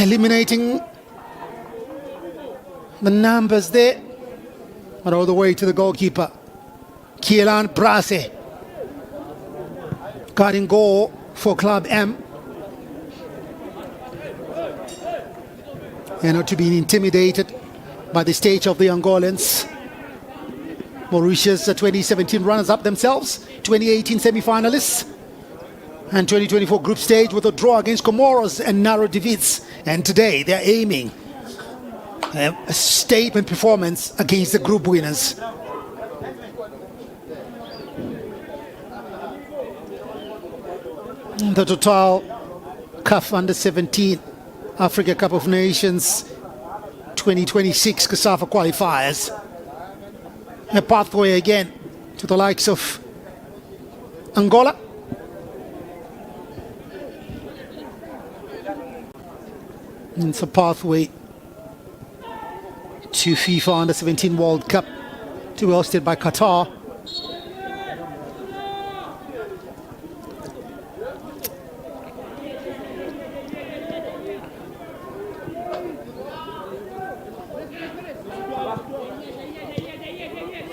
eliminating the numbers there, but all the way to the goalkeeper, Kielan Brase, guarding goal for Club M. And not to be intimidated by the stage of the Angolans. Mauritius, 2017 runners-up themselves, 2018 semi-finalists, and 2024 group stage with a draw against Comoros and narrow defeats. And today they're aiming a statement performance against the group winners. The Total CAF Under-17 Africa Cup of Nations 2026 COSAFA qualifiers. A pathway again to the likes of Angola, it's a pathway to FIFA Under-17 World Cup to be hosted by Qatar.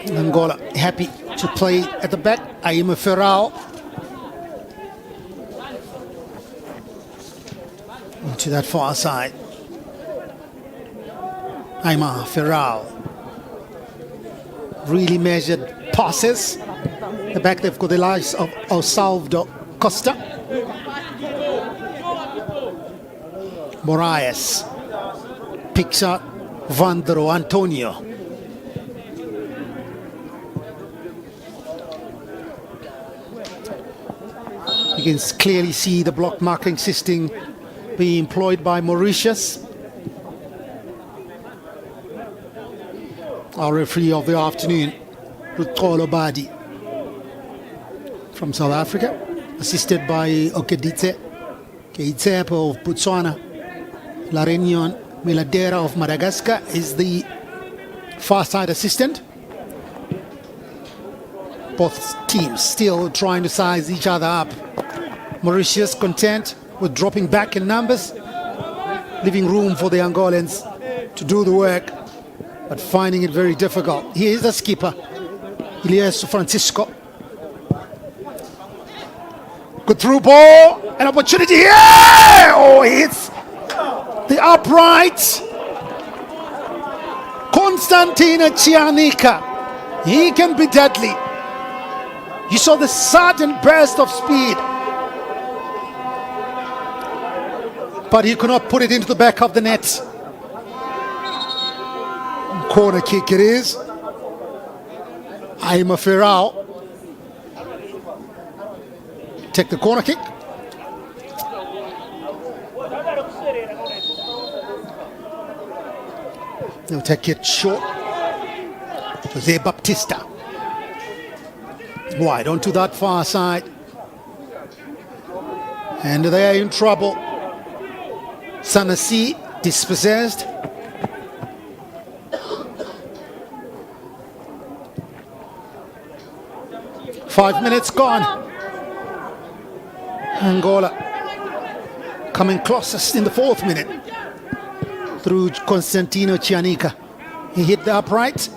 Angola happy to play at the back. Aima Ferrao to that far side. Aima Ferrao, really measured passes. The back they've got the likes of Salvador Costa, Moraes picks up Vandro Antonio. You can clearly see the block marking system being employed by Mauritius. Our referee of the afternoon, Rutolo Badi from South Africa, assisted by Okeditse Keitsepo of Botswana. La Réunion Miladera of Madagascar is the far side assistant. Both teams still trying to size each other up. Mauritius content with dropping back in numbers, leaving room for the Angolans to do the work, but finding it very difficult. Here is the skipper, Elias Francisco. Good through ball, an opportunity here! Oh, hits the upright. Constantino Cianica, he can be deadly. You saw the sudden burst of speed, but he could not put it into the back of the net. Corner kick it is. Aima Ferrao take the corner kick. They'll take it short. Jose Baptista wide onto that far side, and they are in trouble. Sanasi dispossessed. Five minutes gone. Angola coming closest in the fourth minute through Constantino Cianica. He hit the upright.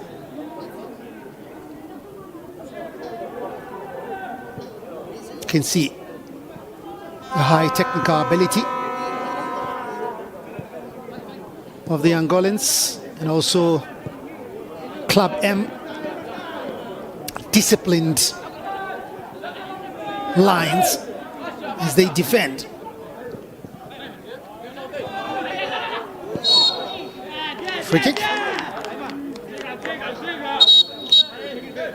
You can see the high technical ability of the Angolans, and also Club M disciplined lines as they defend. Free kick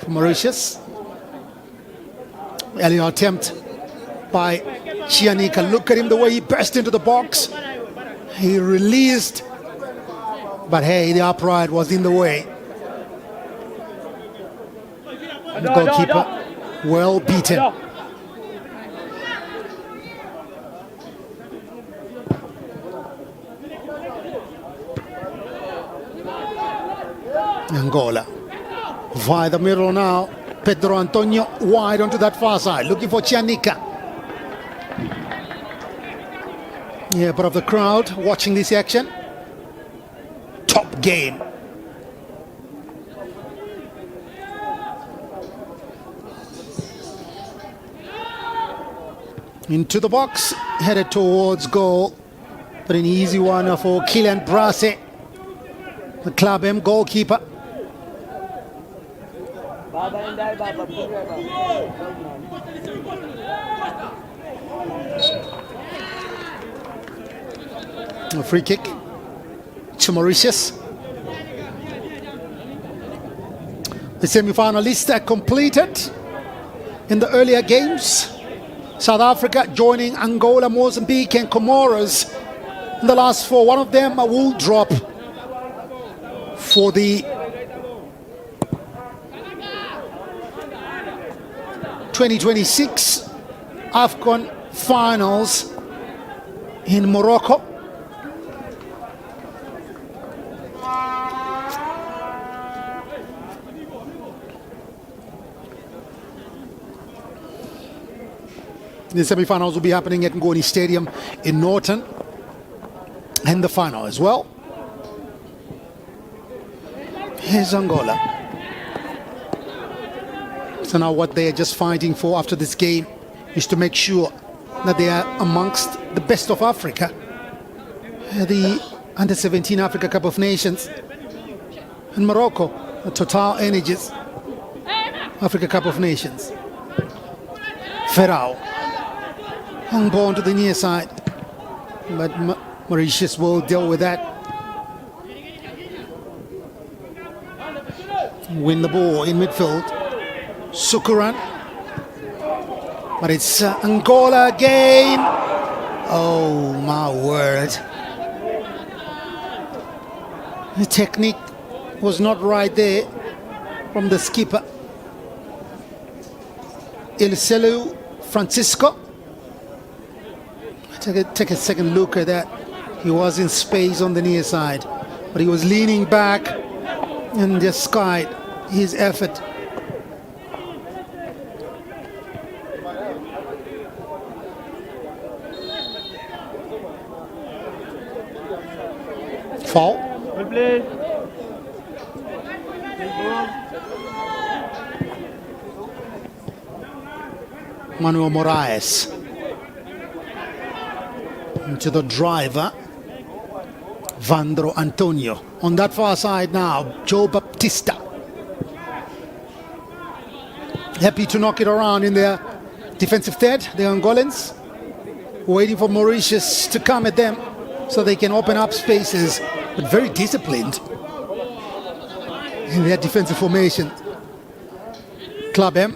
for Mauritius. Early attempt by Cianica. Look at him, the way he burst into the box. He released, but hey, the upright was in the way. The goalkeeper well beaten. Angola via the middle now. Pedro Antonio wide onto that far side, looking for Cianica. Yeah, but of the crowd watching this action. Top game. Into the box, headed towards goal. But an easy one for Kylian Brasse, the Club M goalkeeper. A free kick to Mauritius. The semi-finalists are completed in the earlier games. South Africa joining Angola, Mozambique and Comoros in the last four. One of them will drop for the 2026 AFCON finals in Morocco. The semi-finals will be happening at Ngoni Stadium in Norton, and the final as well. Here's Angola. So now what they are just fighting for after this game is to make sure that they are amongst the best of Africa. The Under-17 Africa Cup of Nations in Morocco, the Total Energies Africa Cup of Nations. Ferrao hung ball to the near side, but Mauritius will deal with that. Win the ball in midfield. Sukuran. But it's Angola again. Oh my word. The technique was not right there from the skipper. Eliselu Francisco. Take a second look at that. He was in space on the near side, but he was leaning back and just skied his effort. Foul. Well played. Manuel Moraes into the driver, Vandro Antonio. On that far side now, Joe Baptista. Happy to knock it around in their defensive third, the Angolans. Waiting for Mauritius to come at them so they can open up spaces, but very disciplined in their defensive formation. Club M.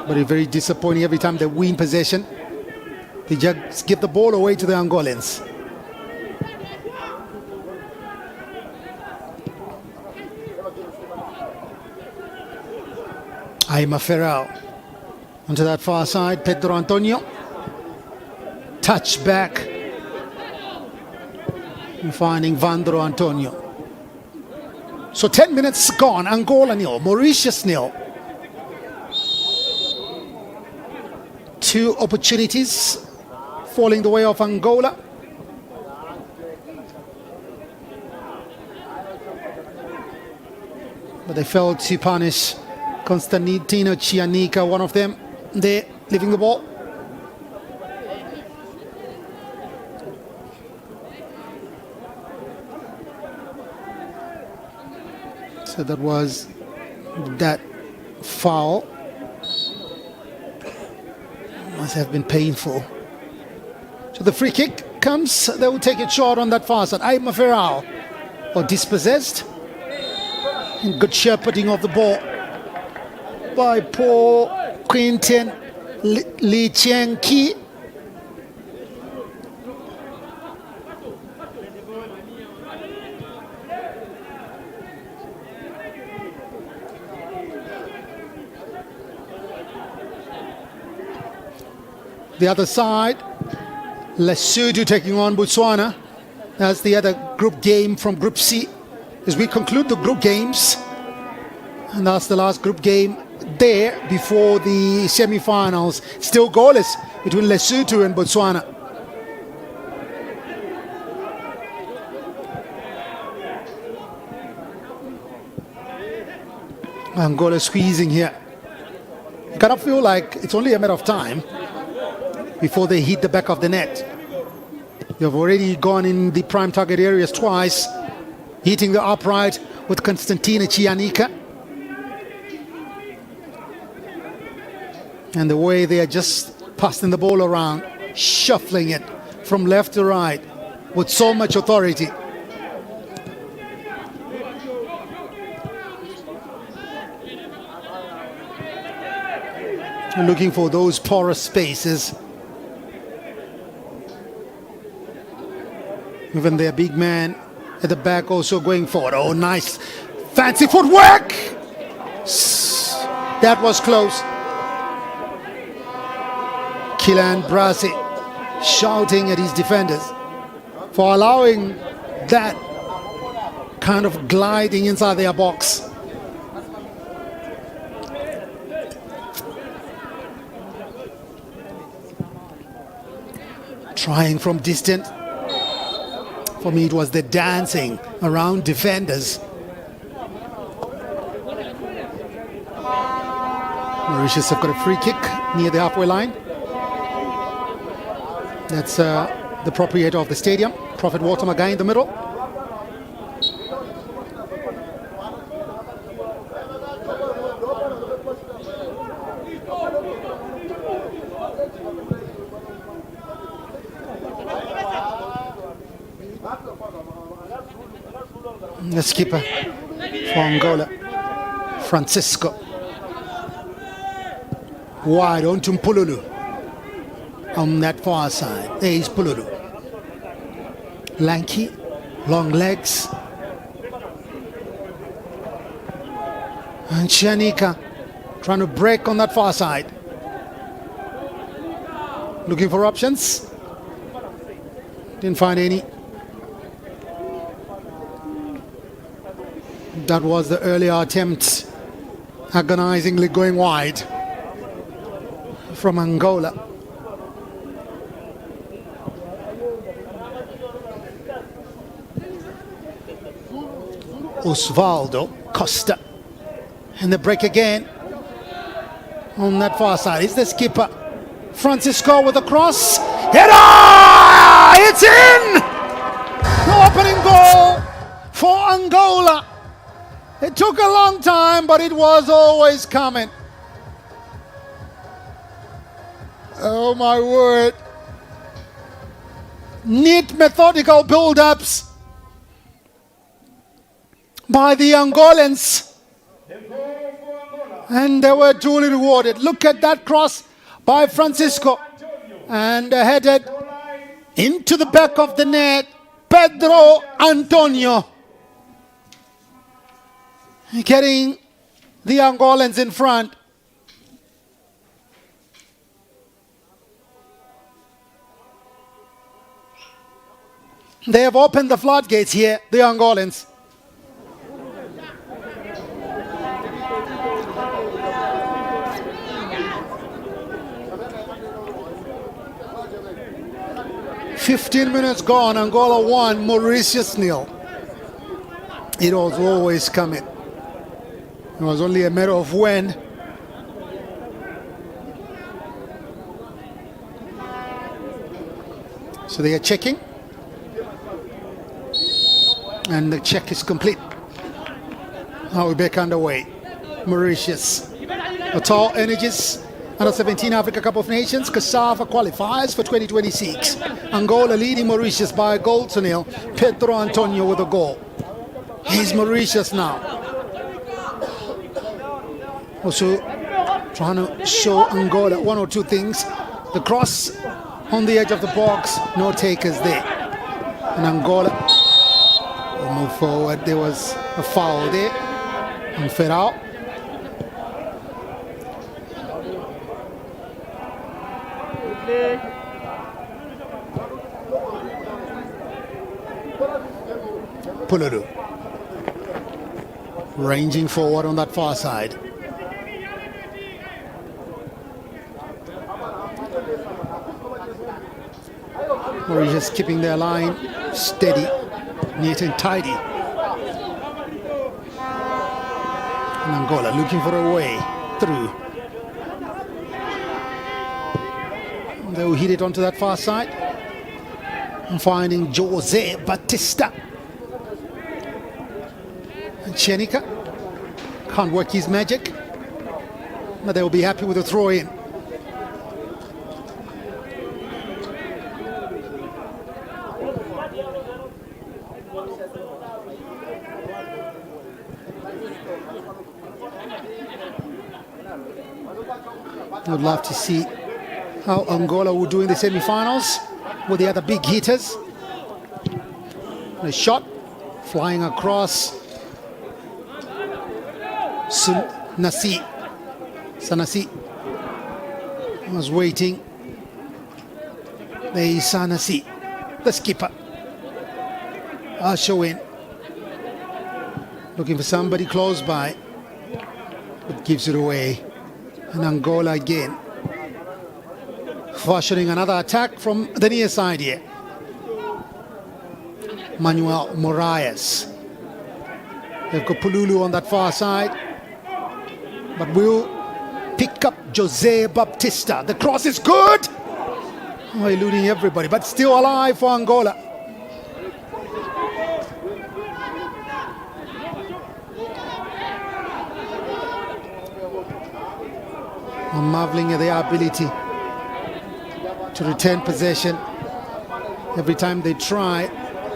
But it's very disappointing every time they win possession. They just give the ball away to the Angolans. Aima Ferrao onto that far side. Pedro Antonio. Touch back. And finding Vandro Antonio. So 10 minutes gone. Angola nil. Mauritius nil. Two opportunities falling the way of Angola. But they failed to punish Constantino Chianica, one of them there, leaving the ball. So that was that foul. Must have been painful. So the free kick comes. They will take it short on that far side. Aima Ferrao, or dispossessed. And good shepherding of the ball by Paul Quintin Lee Cheng Ki. The other side, Lesotho taking on Botswana. That's the other group game from Group C. As we conclude the group games, And that's the last group game there before the semi-finals. Still goalless between Lesotho and Botswana. Angola squeezing here. You kind of feel like it's only a matter of time before they hit the back of the net. They've already gone in the prime target areas twice, hitting the upright with Constantina Chianika. And the way they are just passing the ball around, shuffling it from left to right with so much authority. Looking for those porous spaces. Even their big man at the back also going forward. Oh, nice. Fancy footwork! That was close. Kylian Brasi shouting at his defenders for allowing that kind of gliding inside their box. Trying from distance. For me, it was the dancing around defenders. Mauritius have got a free kick near the halfway line. That's the proprietor of the stadium, Prophet Watermagai in the middle. The skipper for Angola, Francisco. Wide on to Mpululu on that far side. There is Pululu. Lanky, long legs. And Chianika trying to break on that far side. Looking for options. Didn't find any. That was the earlier attempt, agonizingly going wide from Angola. Osvaldo Costa. And the break again on that far side. It's the skipper, Francisco, with a cross. Header! It's in! The opening goal for Angola. It took a long time, but it was always coming. Oh my word. Neat, methodical build-ups by the Angolans. And they were duly rewarded. Look at that cross by Francisco. And headed into the back of the net, Pedro Antonio. Getting the Angolans in front. They have opened the floodgates here, the Angolans. "15 minutes gone, Angola 1, Mauritius 0. It was always coming. It was only a matter of when. So they are checking. And the check is complete. Now we're back underway. Mauritius. Total Energies Under 17 Africa Cup of Nations, COSAFA qualifiers for 2026. Angola leading Mauritius by a goal to nil. Pedro Antonio with a goal. He's Mauritius now. Also trying to show Angola one or two things. The cross on the edge of the box, no takers there. And Angola will move forward. There was a foul there on Ferrao. Pululu ranging forward on that far side. Mauritius keeping their line steady, neat and tidy. And Angola looking for a way through. They will hit it onto that far side. And finding Jose Batista. And Chenika can't work his magic, but they will be happy with a throw in. I would love to see how Angola will do in the semi-finals with the other big hitters. A shot flying across. Sanasi was waiting. There is Sanasi, the skipper. Usher in, looking for somebody close by, but gives it away. And Angola again, fashioning another attack from the near side here. Manuel Moraes. They've got Pululu on that far side, but will pick up Jose Baptista. The cross is good. Oh, eluding everybody, but still alive for Angola. I'm marveling at their ability to retain possession. Every time they try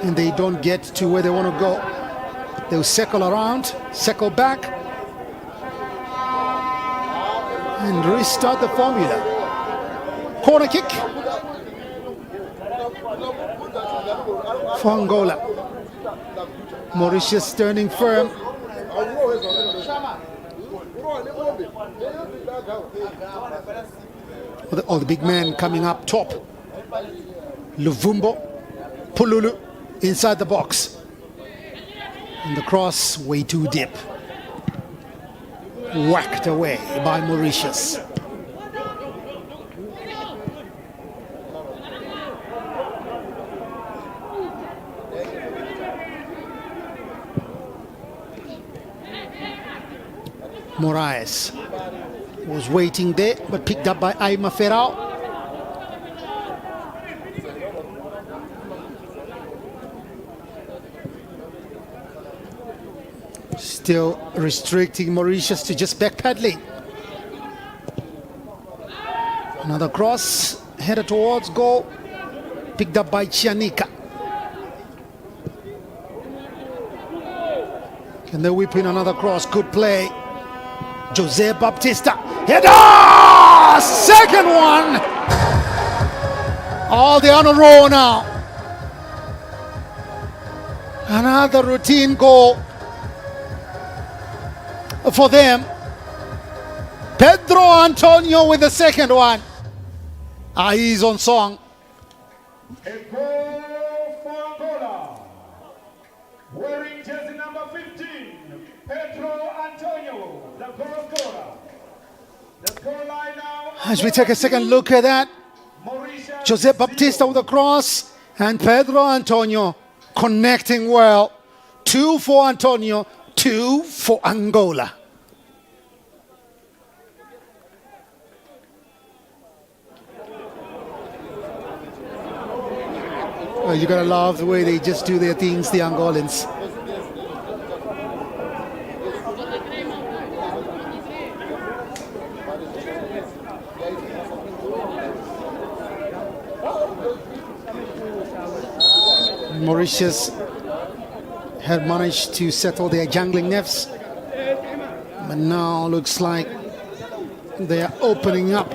and they don't get to where they want to go, they'll circle around, circle back, and restart the formula. Corner kick for Angola. Mauritius standing firm. Oh, the big man coming up top. Luvumbo, Pululu inside the box. And the cross way too deep. Whacked away by Mauritius. Moraes was waiting there, but picked up by Aima Ferrao. Still restricting Mauritius to just backpedaling. Another cross headed towards goal, picked up by Chianika. Can they whip in another cross? Good play. Jose Baptista. Header! Second one! All they on a roll now. Another routine goal for them. Pedro Antonio with the second one. He's on song. A goal for Angola. Wearing jersey number 15, Pedro Antonio, the goal scorer. The scoreline now. As we take a second look at that, Jose Baptista with the cross and Pedro Antonio connecting well. 2 for Antonio, 2 for Angola. Well, you gotta love the way they just do their things, the Angolans. Mauritius had managed to settle their jangling nerves, but now looks like they are opening up,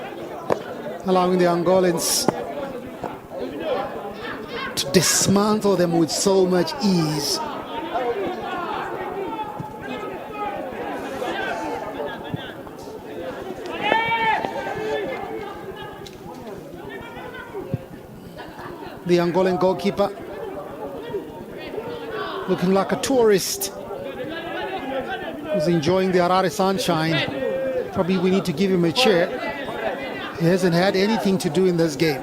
allowing the Angolans to dismantle them with so much ease. The Angolan goalkeeper looking like a tourist. was enjoying the Harare sunshine. Probably we need to give him a chair. He hasn't had anything to do in this game.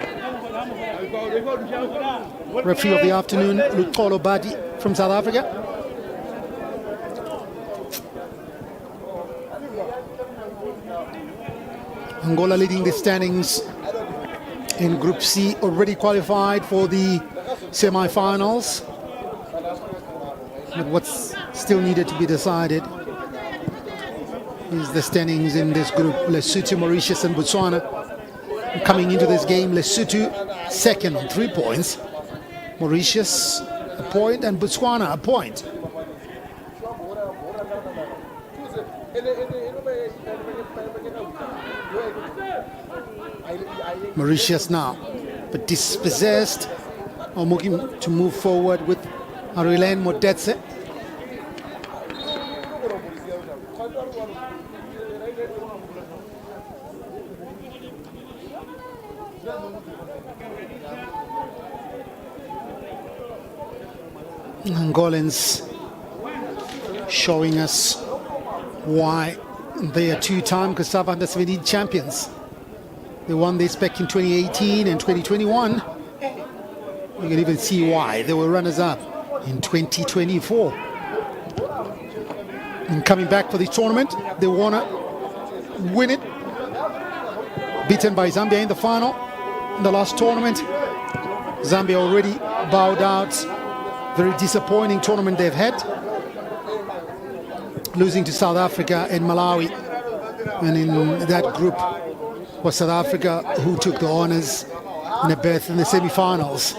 Referee of the afternoon, Luxolo Badi from South Africa. Angola leading the standings in Group C, already qualified for the semi-finals. But what's still needed to be decided is the standings in this group. Lesotho, Mauritius and Botswana. Coming into this game, Lesotho second on 3 points. Mauritius a point and Botswana a point. Mauritius now, but dispossessed, are looking to move forward with Aurelien Modetse. Angolans showing us why they are two-time COSAFA Under-17 champions. They won this back in 2018 and 2021. You can even see why they were runners-up in 2024. And coming back for the tournament, they want to win it. Beaten by Zambia in the final. In the last tournament, Zambia already bowed out. Very disappointing tournament they've had. Losing to South Africa and Malawi. And in that group was South Africa, who took the honors in a berth in the semi-finals.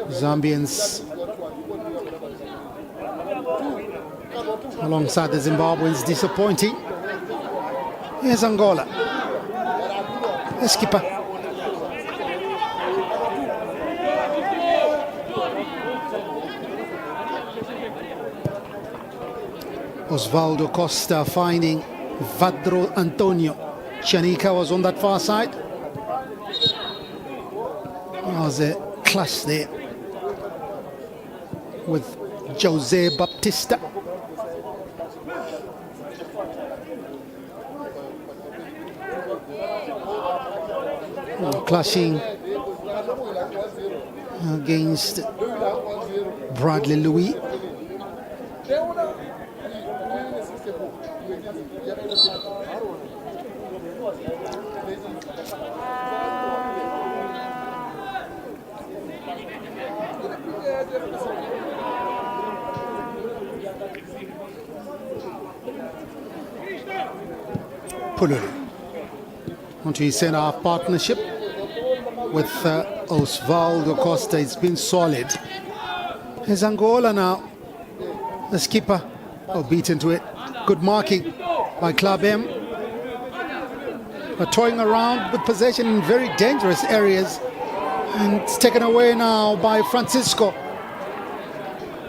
Zambians alongside the Zimbabweans, disappointing. Here's Angola, the skipper. Osvaldo Costa finding Vadro Antonio. Shanika was on that far side. There was a clash there with Jose Baptista. Clashing against Bradley Louis. Pululu onto his centre-half partnership with Osvaldo Costa. It's been solid. There's Angola now. The skipper, beaten to it. Good marking by Club M. But toying around with possession in very dangerous areas. And it's taken away now by Francisco.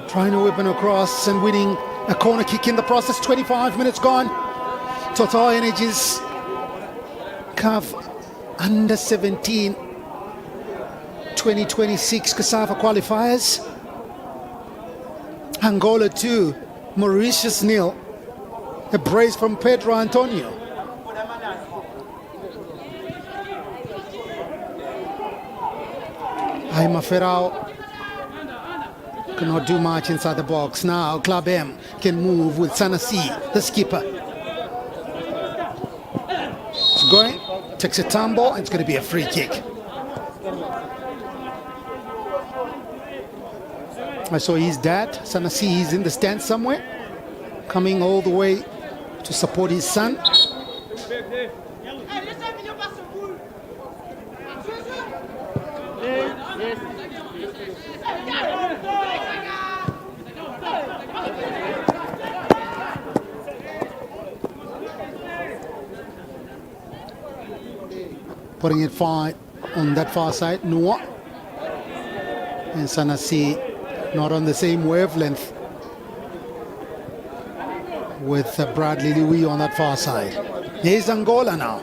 Trying to whip it across and winning a corner kick in the process. 25 minutes gone. Total Energies CAF Under-17 2026 COSAFA qualifiers. Angola 2, Mauritius 0. A brace from Pedro Antonio. Aima Ferrao cannot do much inside the box. Now Club M can move with Sanasi, the skipper. It's going, takes a tumble, and it's going to be a free kick. I saw his dad, Sanasi, he's in the stand somewhere, coming all the way to support his son. Putting it far on that far side, Noah and Sanasi not on the same wavelength with Bradley Louis on that far side. Here's Angola now.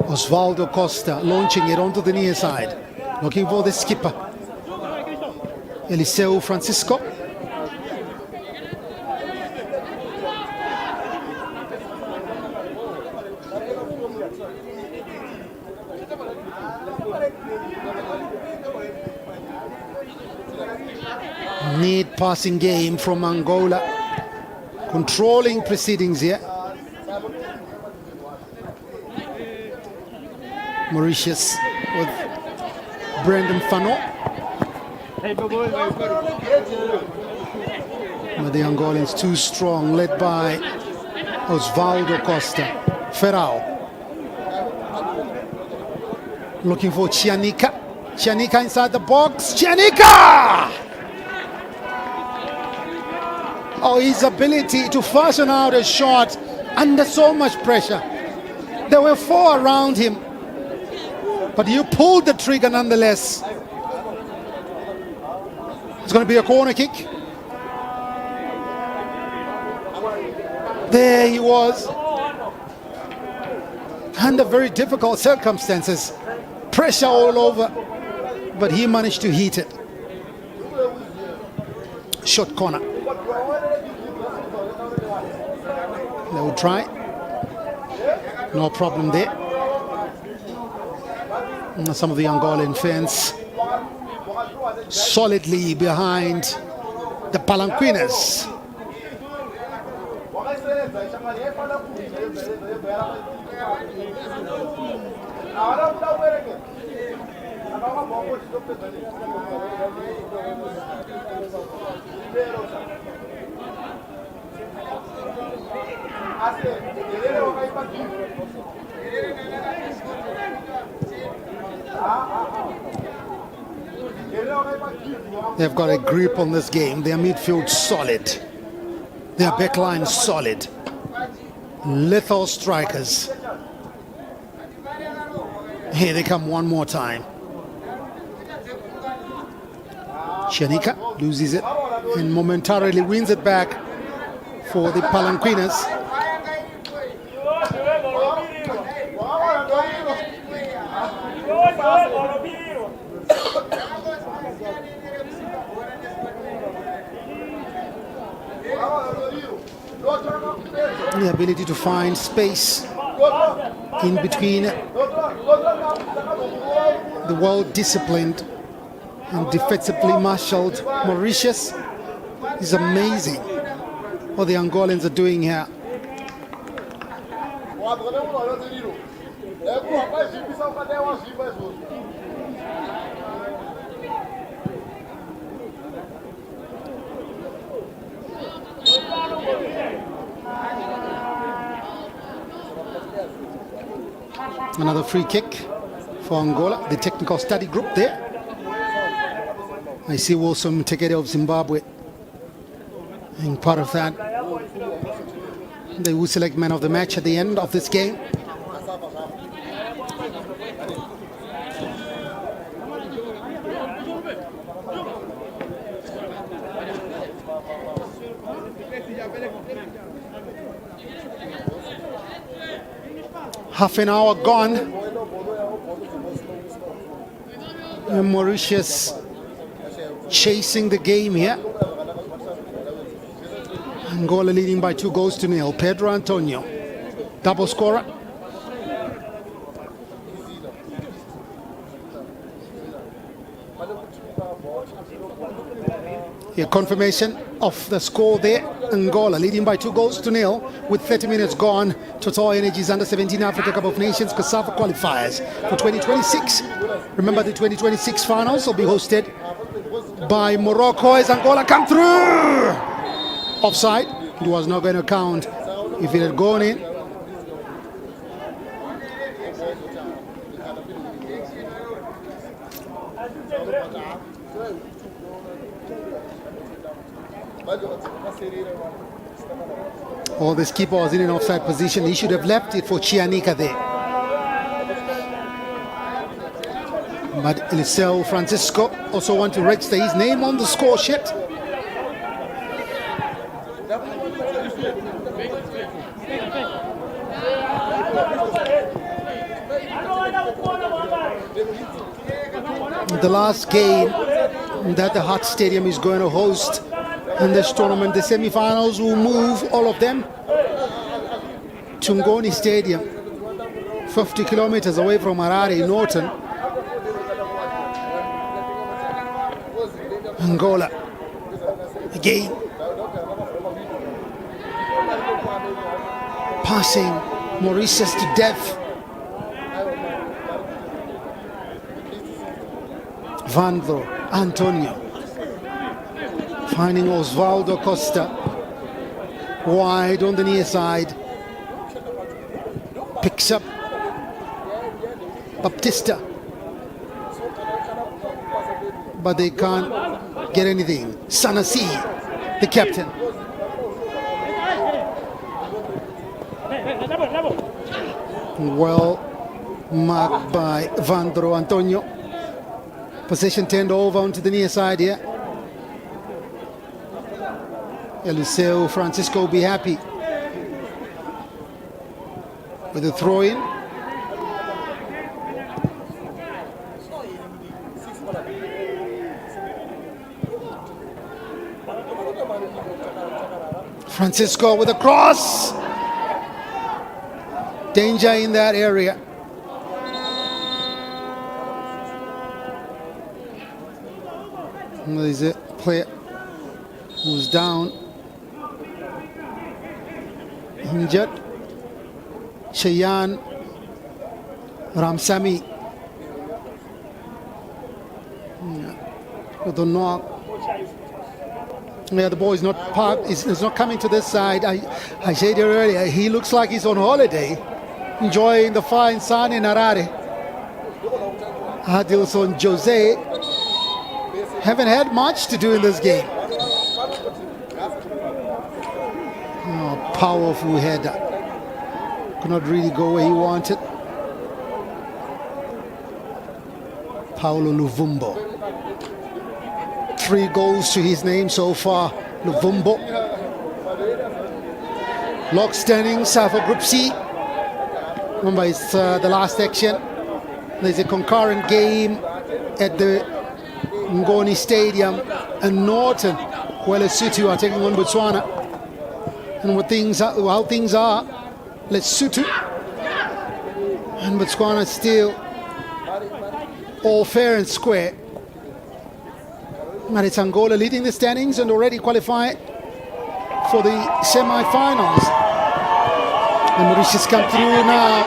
Osvaldo Costa launching it onto the near side. Looking for the skipper, Eliseu Francisco. Neat passing game from Angola, controlling proceedings here. Mauritius with Brendan Fano. But the Angolans too strong, led by Osvaldo Costa. Ferrao. Looking for Chianika. Chianika inside the box. Chianika! Oh, his ability to fashion out a shot under so much pressure. There were 4 around him, but you pulled the trigger nonetheless. It's going to be a corner kick. There he was, under very difficult circumstances, pressure all over, but he managed to hit it. Short corner. They will try. No problem there. And some of the Angolan fans solidly behind the Palanquinas. They've got a grip on this game. Their midfield solid. Their backline solid. Lethal strikers. Here they come one more time. Chianika loses it and momentarily wins it back for the Palanquinas. The ability to find space in between the well-disciplined and defensively marshaled Mauritius is amazing what the Angolans are doing here. Another free kick for Angola, the technical study group there. I see Wilson Tekede of Zimbabwe being part of that. They will select man of the match at the end of this game. Half an hour gone. And Mauritius chasing the game here. Angola leading by 2-0. Pedro Antonio, double scorer. Here, confirmation of the score there. Angola leading by 2-0 with 30 minutes gone. Total Energies Under-17 Africa Cup of Nations COSAFA Qualifiers for 2026. Remember, the 2026 finals will be hosted by Morocco as Angola come through. Offside. It was not going to count if it had gone in. Oh, this keeper was in an offside position. He should have left it for Chianika there. But Eliseu Francisco also want to register his name on the score sheet. The last game that the Hart Stadium is going to host in this tournament, the semi-finals will move all of them to Ngoni Stadium, 50 kilometers away from Harare, Norton, Angola. Again, passing Mauritius to death. Vandro Antonio finding Osvaldo Costa wide on the near side, picks up Baptista, but they can't get anything. Sanasi, the captain. Well marked by Vandro Antonio. Possession turned over onto the near side here. Eliseu Francisco will be happy with the throw-in. Francisco with a cross. Danger in that area. There's a player who's down, injured. Cheyenne Ramsami with the knock. Yeah, the ball is not parked. It's not coming to this side. I said it earlier. He looks like he's on holiday, enjoying the fine sun in Harare. Adilson Jose haven't had much to do in this game. Oh, powerful header. Could not really go where he wanted. Paulo Luvumbo. 3 goals to his name so far. Luvumbo. Log standings for Group C. Remember, it's the last action. There's a concurrent game at the Ngoni Stadium and Norton, where Lesotho are taking on Botswana. And how things are, Lesotho and Botswana still all fair and square. And it's Angola leading the standings and already qualified for the semi-finals. And Mauritius come through now.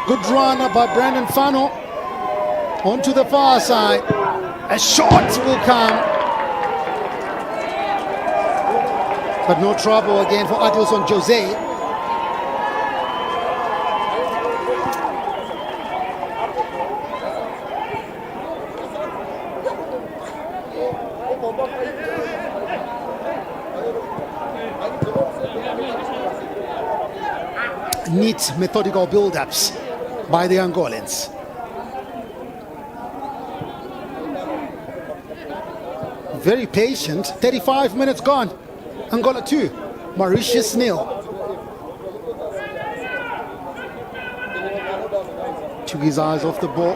Good run by Brandon Fano onto the far side. A shot will come, but no trouble again for Adilson Jose. Neat methodical build-ups by the Angolans. Very patient. 35 minutes gone. Angola 2, Mauritius 0. Took his eyes off the ball.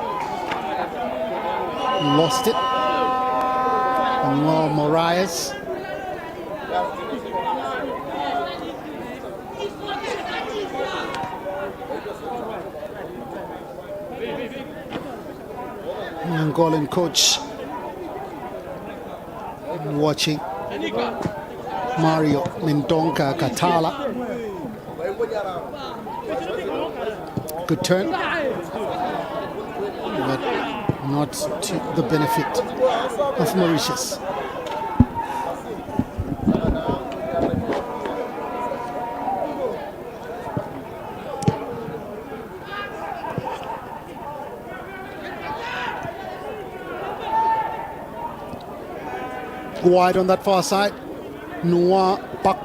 Lost it. And now Marias. Angolan coach watching Mario Mendonca Catala. Good turn, but not to the benefit of Mauritius. Wide on that far side. Noah Pak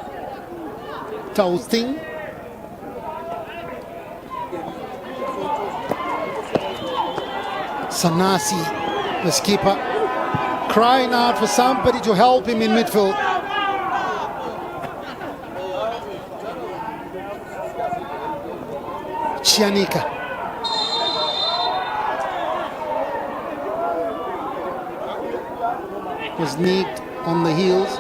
Tausting. Sanasi, the skipper, crying out for somebody to help him in midfield. Chianika. was nicked on the heels.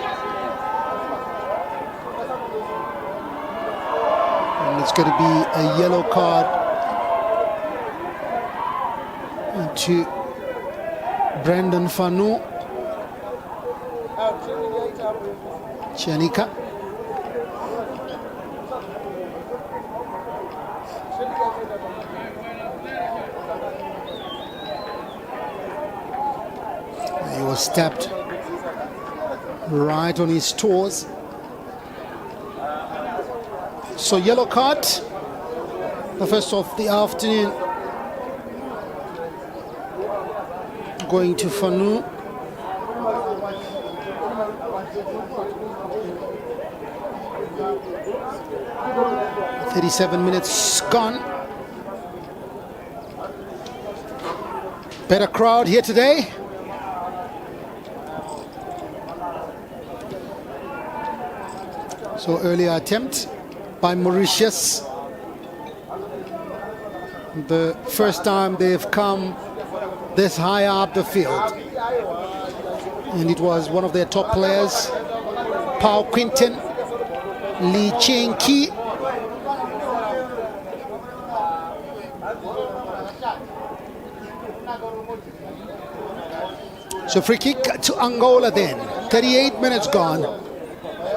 And it's going to be a yellow card to Brandon Fanu. Chanika. He was stabbed right on his toes. So yellow card, the first of the afternoon, going to Fanu. "37 minutes gone." Better crowd here today. So earlier attempt by Mauritius. The first time they've come this high up the field. And it was one of their top players, Paul Quinton, Lee Cheng Ki. So free kick to Angola then. 38 minutes gone.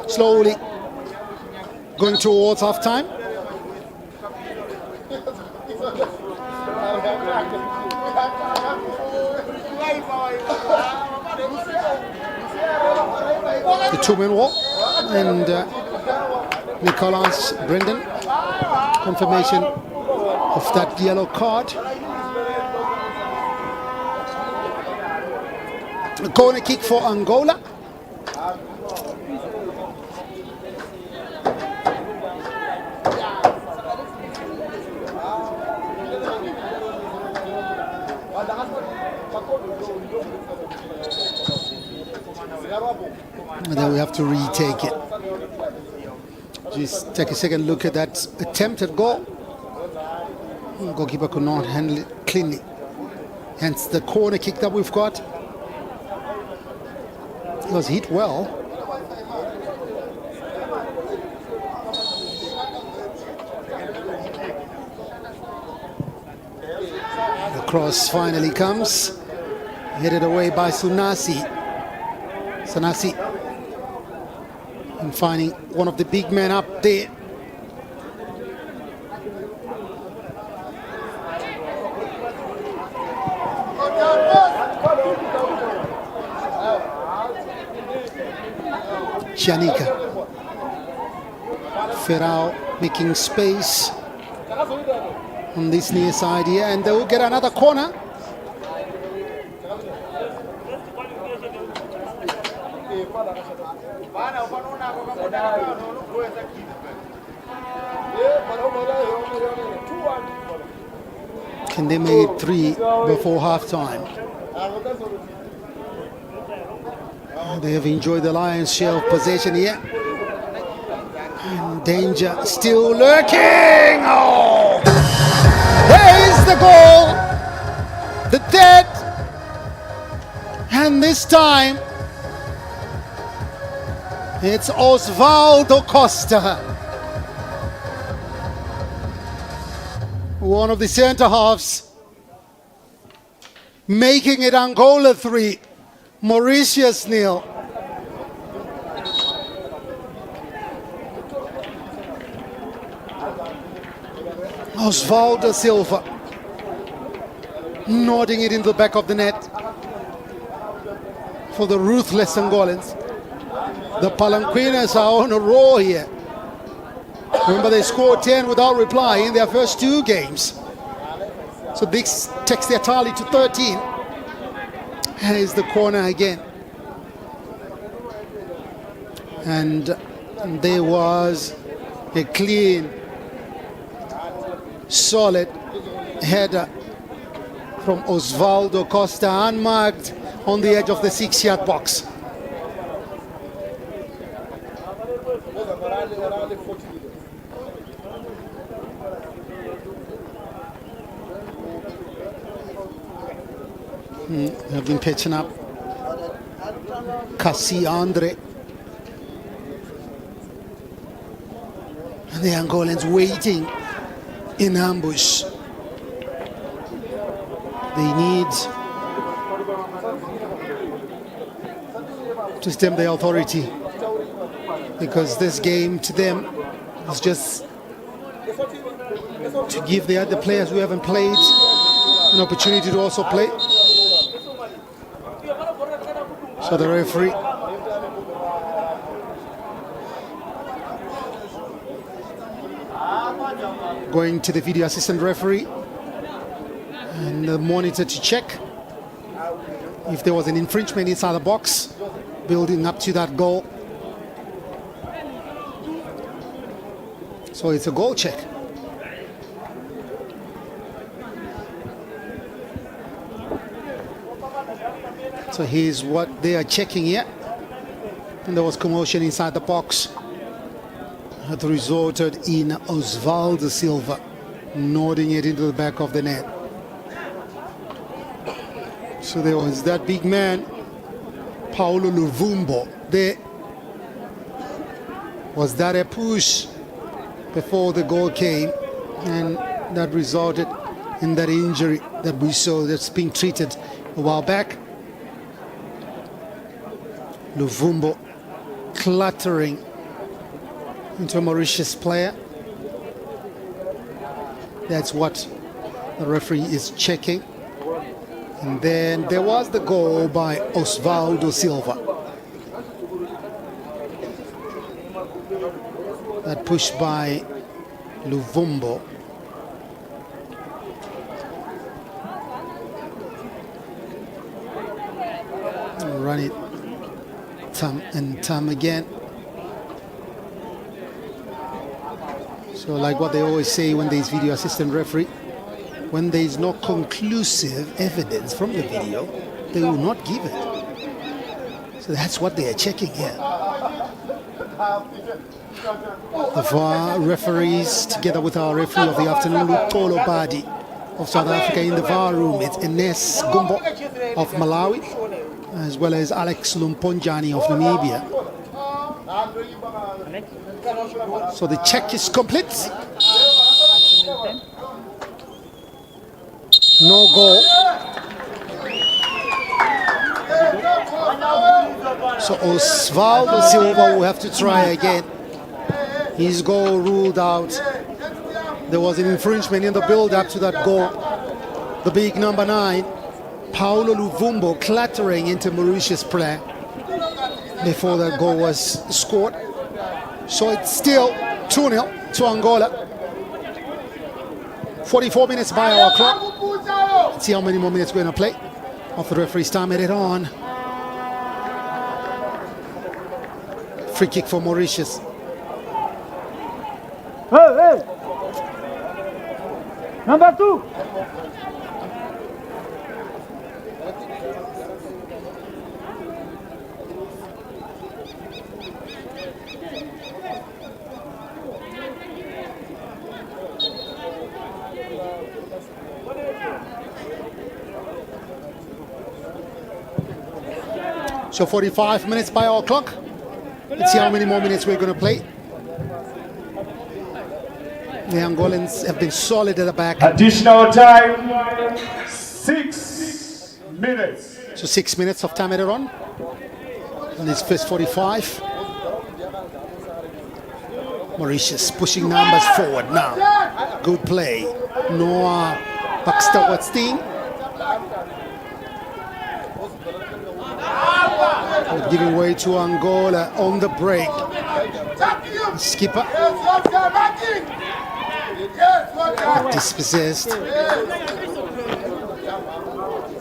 Slowly going towards half time. The two-man wall, and Nicolas Brendan, confirmation of that yellow card. A corner kick for Angola. And then we have to retake it. Just take a second look at that attempted goal. Goalkeeper could not handle it cleanly. Hence the corner kick that we've got. It was hit well. The cross finally comes. Headed away by Sanasi. And finding one of the big men up there. Chanika. Ferrao making space on this near side here, and they will get another corner. Can they make it 3 before half-time? They have enjoyed the lion's share of possession here. And danger still lurking. Oh! There is the goal. The third. And this time, it's Osvaldo Costa, one of the centre halves, making it Angola 3, Mauritius 0. Osvaldo Silva nodding it into the back of the net for the ruthless Angolans. The Palanquinas are on a roll here. Remember, they scored 10 without reply in their first 2 games. So this takes their tally to 13. Here's the corner again. And there was a clean, solid header from Osvaldo Costa, unmarked on the edge of the 6-yard box. They've been pitching up Kasi Andre. And the Angolans waiting in ambush. They need to stem the authority, because this game to them is just to give the other players who haven't played an opportunity to also play. So the referee going to the video assistant referee and the monitor to check if there was an infringement inside the box building up to that goal. So it's a goal check. So here's what they are checking here. And there was commotion inside the box. It resulted in Osvaldo Silva nodding it into the back of the net. So there was that big man, Paulo Luvumbo. There was that a push before the goal came, and that resulted in that injury that we saw that's being treated a while back. Luvumbo clattering into a Mauritius player. That's what the referee is checking. And then there was the goal by Osvaldo Silva. That push by Luvumbo. Run it time and time again. So like what they always say when there's video assistant referee, when there is no conclusive evidence from the video, they will not give it. So that's what they are checking here. The VAR referees, together with our referee of the afternoon, Lutolo Badi of South Africa, in the VAR room. It's Enes Gumbo of Malawi, as well as Alex Lumponjani of Namibia. So the check is complete. No goal. So Osvaldo Silva will have to try again. His goal ruled out. There was an infringement in the build-up to that goal. The big number 9, Paulo Luvumbo, clattering into Mauritius player before that goal was scored. So it's still 2-0 to Angola. 44 minutes by our clock. Let's see how many more minutes we're going to play. Off the referee's time, it on. Free kick for Mauritius. Hey, hey. Number 2. So 45 minutes by our clock. Let's see how many more minutes we're going to play. The Angolans have been solid at the back. Additional time, 6 minutes. So 6 minutes of time added on. And this first 45. Mauritius pushing numbers forward now. Good play. Noah Baxter-Watstein. Giving way to Angola on the break. Skipper dispossessed.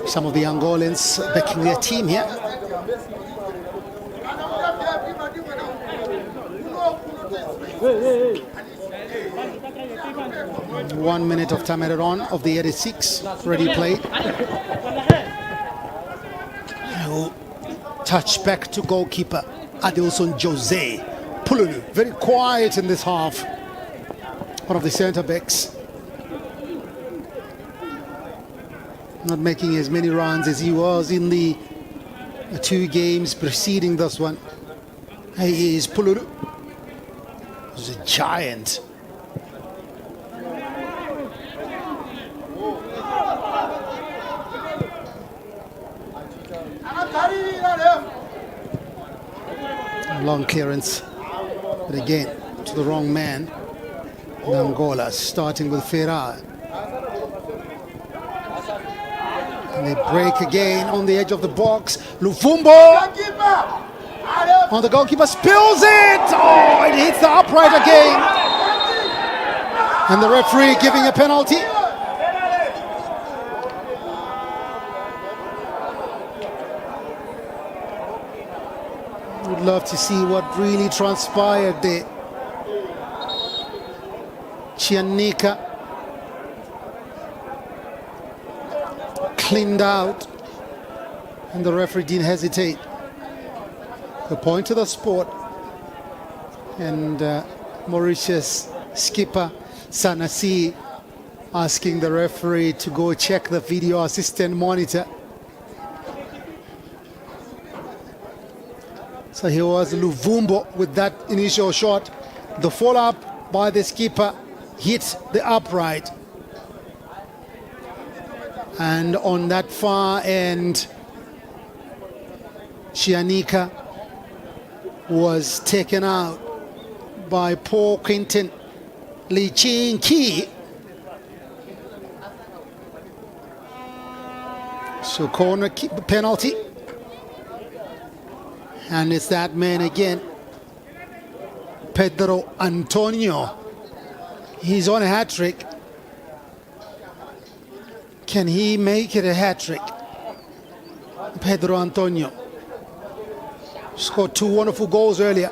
Some of the Angolans backing their team here. Hey, hey, 1 minute of time added on of the 86 already played. Touch back to goalkeeper Adilson Jose Pululu. Very quiet in this half. One of the centre backs. Not making as many runs as he was in the The 2 games preceding this one. He is Pululu. He's a giant. Long clearance, but again to the wrong man. In Angola, starting with Ferrar. And they break again on the edge of the box. Luvumbo on the goalkeeper, spills it. Oh, it hits the upright again. And the referee giving a penalty. Would love to see what really transpired there. Chianika cleaned out, and the referee didn't hesitate. The point to the sport, and Mauritius skipper Sanasi asking the referee to go check the video assistant monitor. So here was Luvumbo with that initial shot. The follow-up by the skipper hit the upright. And on that far end, Chianika was taken out by Paul Quinton Lee Chin Ki. So corner penalty. And it's that man again, Pedro Antonio. He's on a hat-trick. Can he make it a hat-trick? Pedro Antonio scored 2 wonderful goals earlier.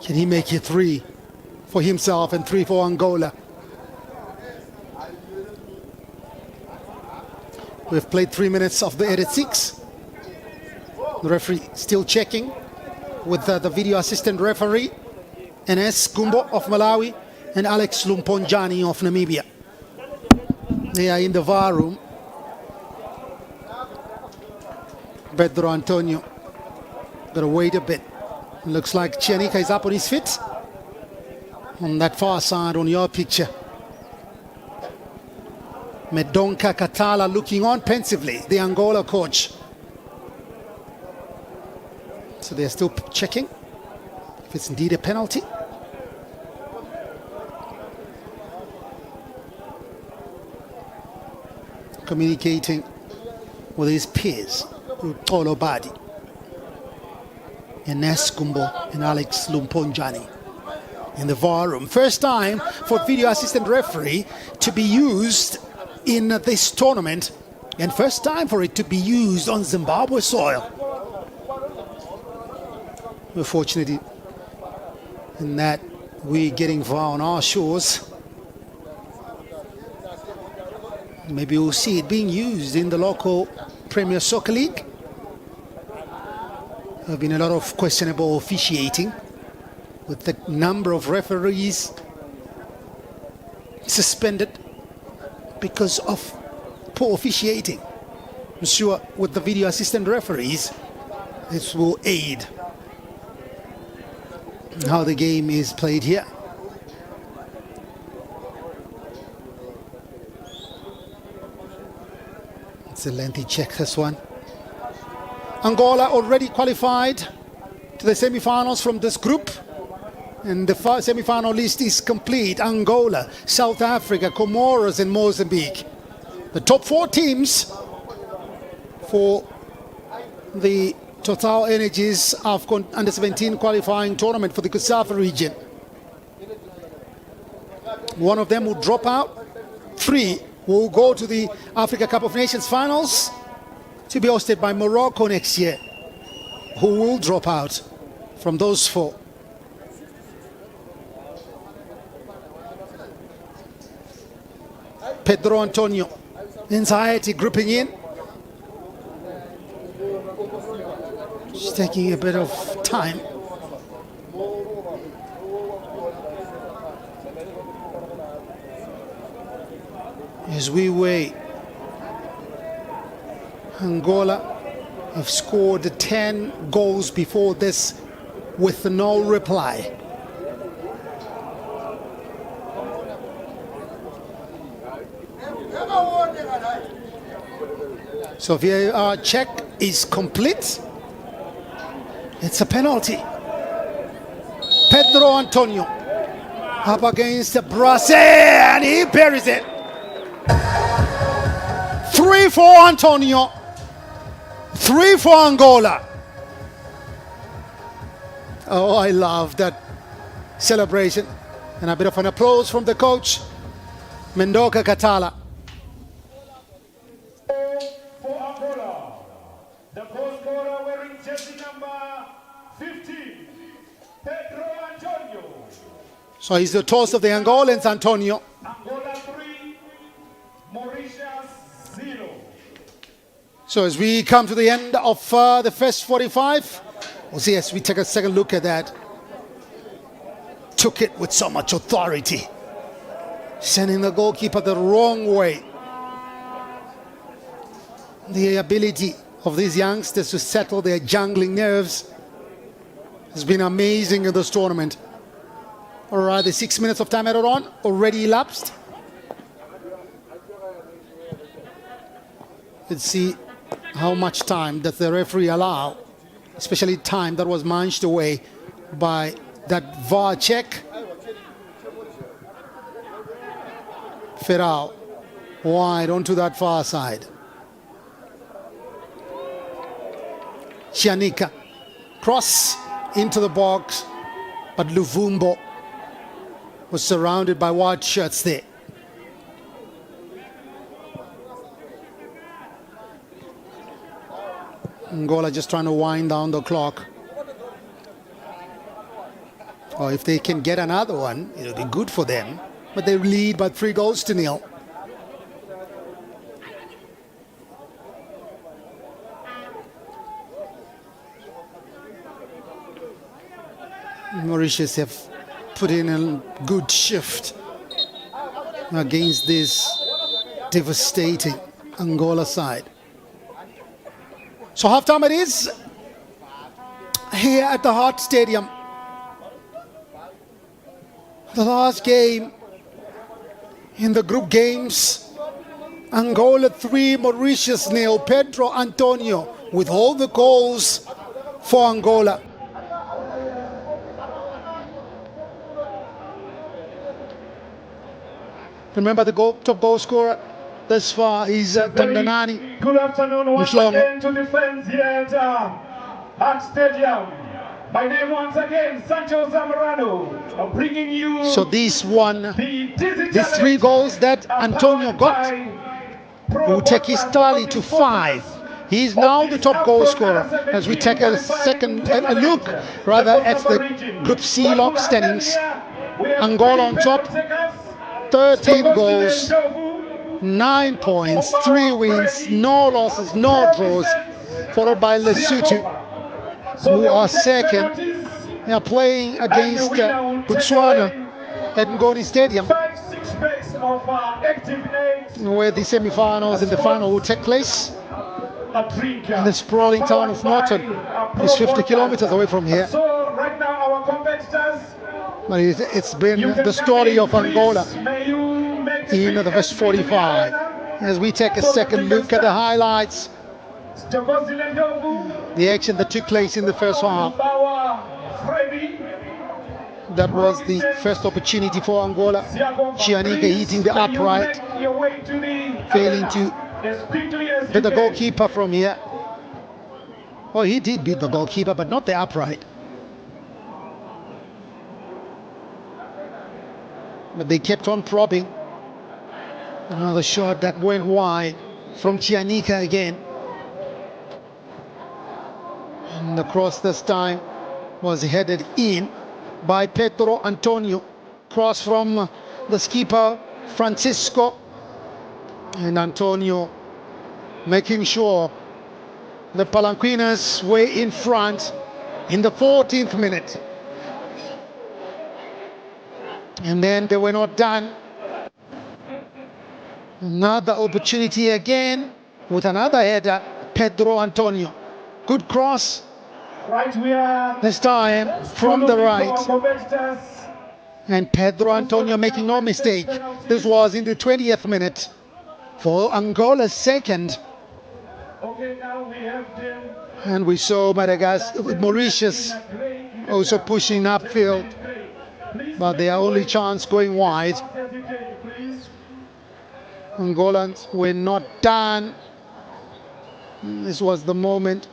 Can he make it 3 for himself and 3 for Angola? We've played 3 minutes of the 86. The referee still checking with the video assistant referee, Enes Gumbo of Malawi and Alex Lumponjani of Namibia. They are in the VAR room. Pedro Antonio gotta wait a bit. It looks like Chianika is up on his feet on that far side on your picture. Medonka Katala looking on pensively, the Angola coach. So they're still checking if it's indeed a penalty. Communicating with his peers, Tolo Badi, Enes Gumbo and Alex Lumponjani in the VAR room. First time for video assistant referee to be used in this tournament, and first time for it to be used on Zimbabwe soil. We're fortunate in that we're getting VAR on our shores. Maybe we'll see it being used in the local Premier Soccer League. There have been a lot of questionable officiating with the number of referees suspended because of poor officiating. I'm sure with the video assistant referees, this will aid in how the game is played here. It's a lengthy check, this one. Angola already qualified to the semi-finals from this group. And the semi-final list is complete. Angola, South Africa, Comoros and Mozambique. The top 4 teams for the Total Energies AFCON Under-17 qualifying tournament for the COSAFA region. One of them will drop out. 3 will go to the Africa Cup of Nations finals to be hosted by Morocco next year, who will drop out from those 4. Pedro Antonio, anxiety gripping in. It's taking a bit of time. As we wait Angola have scored 10 goals before this with no reply. So VAR check is complete. It's a penalty. Pedro Antonio up against Brasse, and he buries it. 3 for Antonio, 3 for Angola. Oh, I love that celebration. And a bit of an applause from the coach, Mendoka Katala. For Angola, the goal scorer wearing jersey number 15, Pedro Antonio. So he's the toss of the Angolans, Antonio. Angola 3, Mauritius 0. So as we come to the end of the first 45, we'll see as we take a second look at that. Took it with so much authority, sending the goalkeeper the wrong way. The ability of these youngsters to settle their jangling nerves has been amazing in this tournament. All right, the 6 minutes of time added on already elapsed. Let's see how much time does the referee allow, especially time that was munched away by that VAR check. Ferrao wide onto that far side. Chianika cross into the box, but Luvumbo was surrounded by white shirts there. Angola just trying to wind down the clock. Or if they can get another one, it'll be good for them. But they lead by 3-0. Mauritius have put in a good shift against this devastating Angola side. So halftime it is here at the Hart Stadium. The last game in the group games. Angola 3, Mauritius 0. Pedro Antonio with all the goals for Angola. Remember the top goal scorer thus far is Dandanani. Good afternoon once again to the fans here at Hart Stadium. My name once again, Sancho Zamorano, bringing you. So these 3 goals that Antonio got will take his tally to 5. He is now the top goal scorer. As we take a look at the Group C log standings. Angola on top, 13 goals, 9 points, 3 wins, no losses, no draws, followed by Lesotho, who are second. They are playing against Botswana at Ngoni Stadium, where the semi-finals and the final will take place. In the sprawling town of Norton is 50 kilometers away from here. But it's been the story of Angola in the first 45. As we take a second look at the highlights, the action that took place in the first half. That was the first opportunity for Angola. Chianika hitting the upright, failing to hit the goalkeeper from here. Well, he did beat the goalkeeper, but not the upright. But they kept on probing. Another shot that went wide from Chianika again. And the cross this time was headed in by Pedro Antonio. Cross from the skipper Francisco. And Antonio making sure the Palanquinas were in front in the 14th minute. And then they were not done. Another opportunity again with another header Pedro Antonio. Good cross. Right, we are This time from the right. competitors. And Pedro Antonio making no mistake. This was in the 20th minute for Angola's second. Okay, now we have them. And we saw Mauritius also pushing upfield, but their only chance going wide. Angolans were not done. This was the moment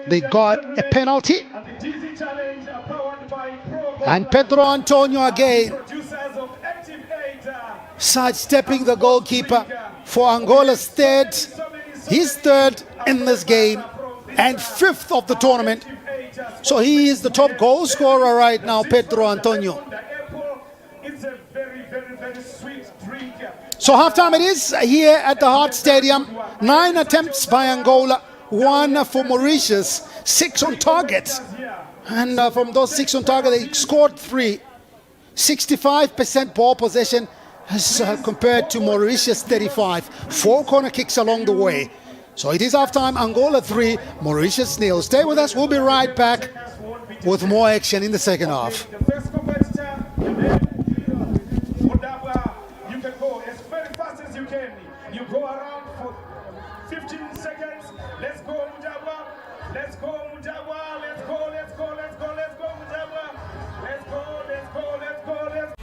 they got a penalty. And Pedro Antonio again sidestepping the goalkeeper for Angola's third. His third in this game and fifth of the tournament. So he is the top goal scorer right now, Pedro Antonio. So halftime it is here at the Heart Stadium. 9 attempts by Angola, 1 for Mauritius, 6 on target. And from those 6 on target, they scored 3. 65% ball possession as compared to Mauritius 35. 4 corner kicks along the way. So it is halftime, Angola 3, Mauritius 0. Stay with us, we'll be right back with more action in the second half. You go around for 15 seconds. Let's go, Mujabwa. Let's go, Mujabwa. Let's go, let's go, let's go, let's go, Mujabwa. Let's go, let's go, let's go, let's go.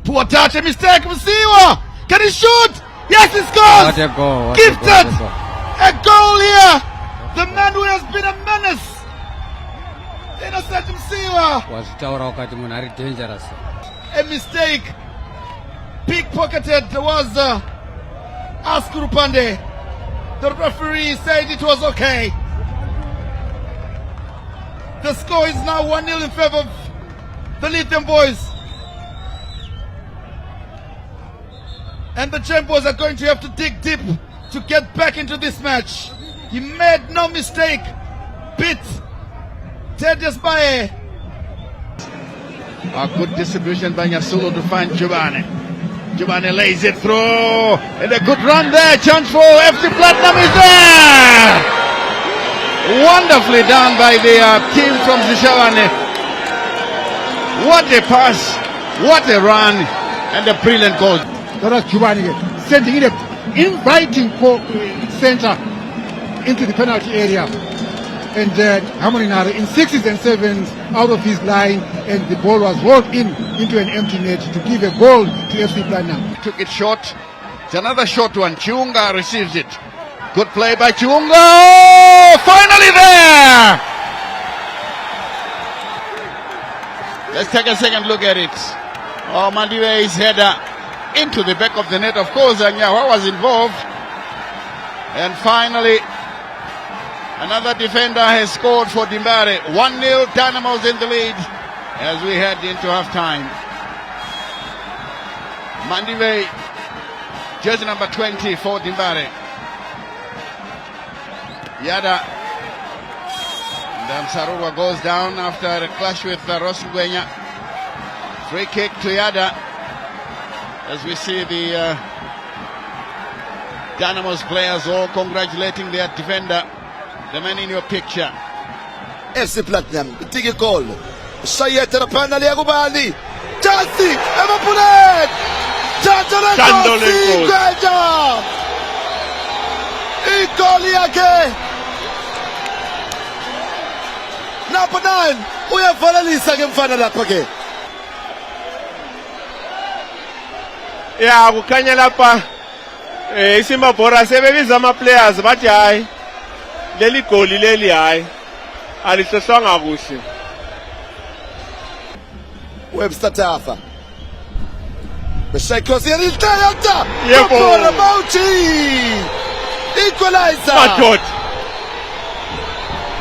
Poor touch, a mistake, Musiwa. Can he shoot? Yes, he scores. What a goal. Gifted. A goal here. The man who has been a menace. Innocent Musiwa. Was very dangerous. A mistake. Pickpocketed was Askuru Pande. The referee said it was okay. The score is now 1-0 in favor of the Lithium Boys. And the Champions are going to have to dig deep to get back into this match. He made no mistake. Beat Tedious Baye. A good distribution by Nyasulu to find Giovanni. Giovanni lays it through. And a good run there. Chance for FC Platinum is there. Wonderfully done by the team from Zishawani. What a pass. What a run. And a brilliant goal. That was Giovanni sending it, inviting center into the penalty area. And Harmony Nara in 6s and 7s out of his line, and the ball was rolled into an empty net to give a goal to FC Platinum. Took it short. It's another short one. Chiunga receives it. Good play by Chiunga. Finally there. Let's take a second look at it. Oh, Mandiwe's header into the back of the net. Of course, Anyawa was involved. And finally, another defender has scored for Dimbare. 1-0, Dynamos in the lead as we head into half-time. Mandiwe, jersey number 20 for Dimbare. Yada. And Sarua goes down after a clash with Rosungwenya. Free kick to Yada. As we see the Dynamos players all congratulating their defender, the man in your picture. FC Platinum, take a goal. Sayet Rapana Liagubali. Chansi, Emapulet! Chandolenko! Greja! Ikoli yake! Number 9, uyafananisa ngemfana lapha ke. Ya kukhanya lapha isimba bora sebebiza ama players bathi hayi leli goli leli hayi alihlohlwanga kuhle. Webster Tafa. Beshaycross yelitayata. Yebo. Mauchi. Equalizer. Matot.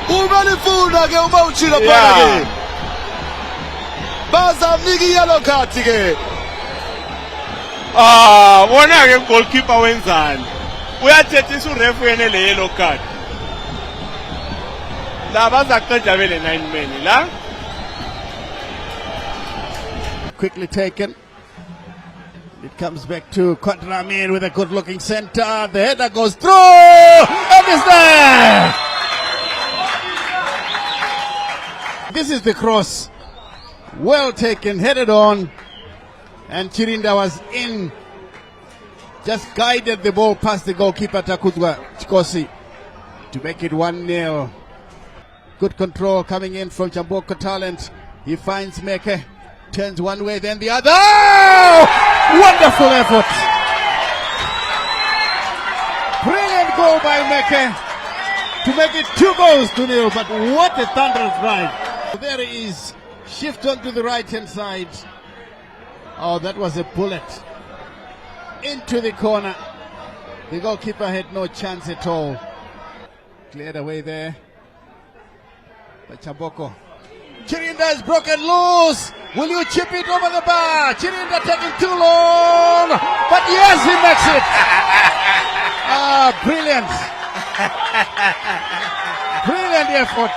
Umalifuna ke uMauchi lapha ke. Bazamniki yellow card ke. Wona ke goalkeeper wenzani? Uyathethisa urefu yene le yellow card. La bazaqeda bele 9 men la. quickly taken. It comes back to Quadramin with a good-looking center. The header goes through, and it's there. This is the cross. Well taken, headed on, and Chirinda was in. Just guided the ball past the goalkeeper Takuzwa Chikosi to make it 1-0. Good control coming in from Chamboko talent. He finds Meke, turns one way, then the other. Oh! Wonderful effort. Brilliant goal by Meke to make it 2-0. But what a thunderous drive. There he is. Shift onto the right-hand side. Oh, that was a bullet. Into the corner. The goalkeeper had no chance at all. Cleared away there by Chamboko. Chirinda is broken loose. Will you chip it over the bar? Chirinda taking too long. But yes, he makes it. Brilliant. Brilliant effort.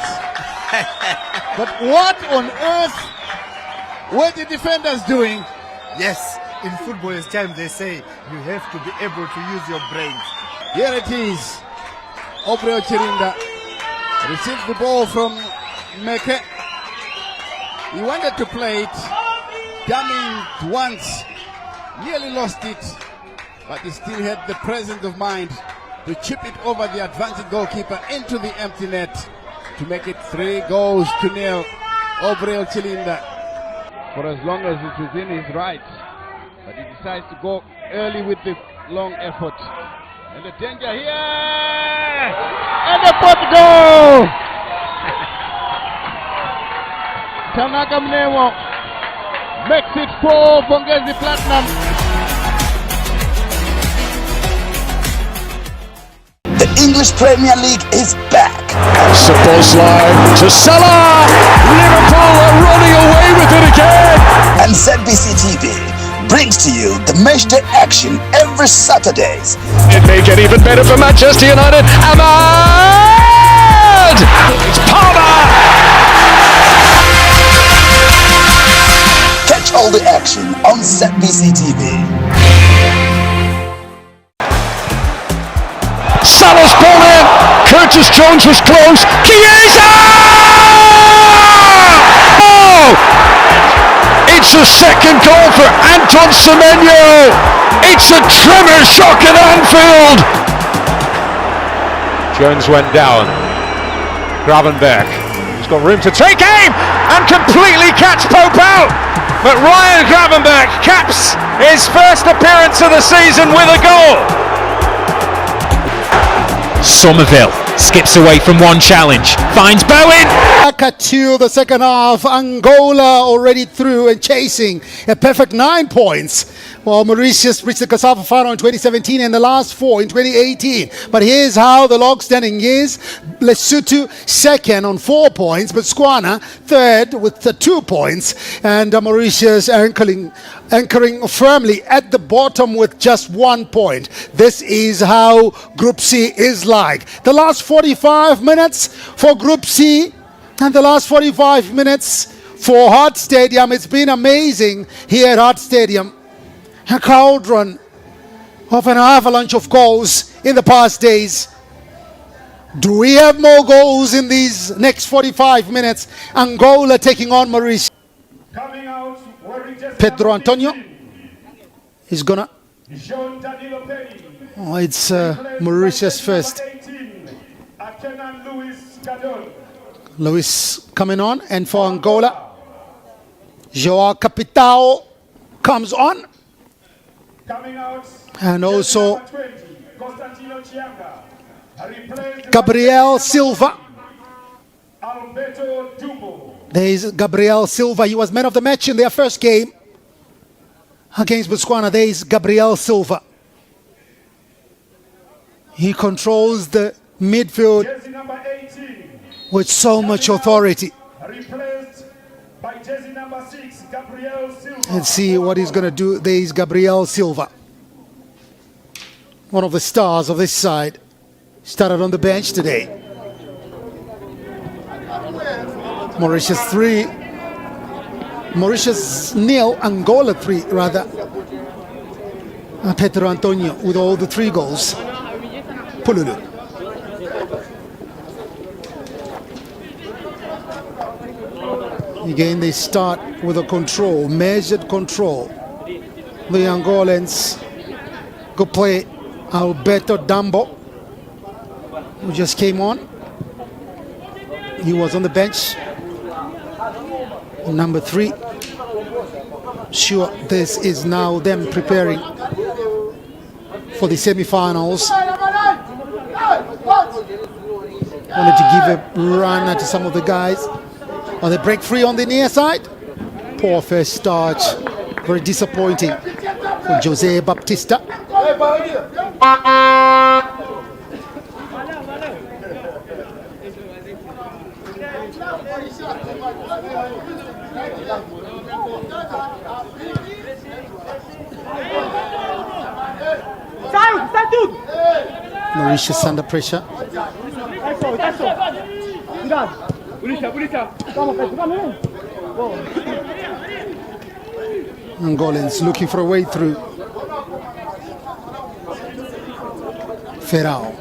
But what on earth were the defenders doing? Yes, in football it's time they say you have to be able to use your brains. Here it is. Obreo Chirinda receives the ball from Meke. He wanted to play it, coming once, nearly lost it, but he still had the presence of mind to chip it over the advanced goalkeeper into the empty net to make it 3-0. Obreo Chirinda, for as long as it was in his right, but he decides to go early with the long effort. And the danger here, and the fourth goal! Tanaka Mnewo makes it 4 for Ngezi Platinum. The English Premier League is back. Szoboszlai to Salah. Liverpool are running away with it again. And ZBC TV brings to you the matchday action every Saturdays. It may get even better for Manchester United. Ahmad! It's Palmer! Catch all the action on ZBC TV. Salah's ball in. Curtis Jones was close. Chiesa! Oh! It's a second goal for Anton Semenyo. It's a tremor shock at Anfield. Jones went down. Gravenberch. He's got room to take aim and completely catch Pope out. But Ryan Gravenberch caps his first appearance of the season with a goal. Somerville skips away from one challenge, finds Bowen. Back to the second half. Angola already through and chasing a perfect 9 points. Well, Mauritius reached the COSAFA final in 2017 and the last 4 in 2018. But here's how the log standing is. Lesotho second on 4 points, Botswana third with 2 points, and Mauritius anchoring firmly at the bottom with just 1 point. This is how Group C is like. The last 45 minutes for Group C and the last 45 minutes for Hart Stadium. It's been amazing here at Hart Stadium. A cauldron of an avalanche of goals in the past days. Do we have more goals in these next 45 minutes? Angola taking on Mauritius. Coming out, Pedro Antonio is gonna. Jean Danilo Penny. Oh, it's Mauritius first. 18, Akenan Luis Gadol. Luis coming on, and for Angola, Joao Capitao comes on. Coming out, And also 20, Constantino Chianga. Replaced Gabriel Silva. Alberto Dumbo. There is Gabriel Silva. He was man of the match in their first game against Botswana. There is Gabriel Silva. He controls the midfield Jersey number 18. with so much authority. Replaced by jersey number 6, Gabriel Silva. Let's see what he's going to do. There is Gabriel Silva, one of the stars of this side. Started on the bench today. Mauritius 3, Mauritius 0, Angola 3 rather. Pedro Antonio with all the 3 goals. Pululu. Again, they start with a control, measured control. The Angolans go play Alberto Dambo, who just came on. He was on the bench. Number 3. Sure, this is now them preparing for the semi-finals. Wanted to give a run to some of the guys. Oh, they break free on the near side. Poor first start. Very disappointing for Jose Baptista. Mauritius under pressure. Angolans looking for a way through. Ferrao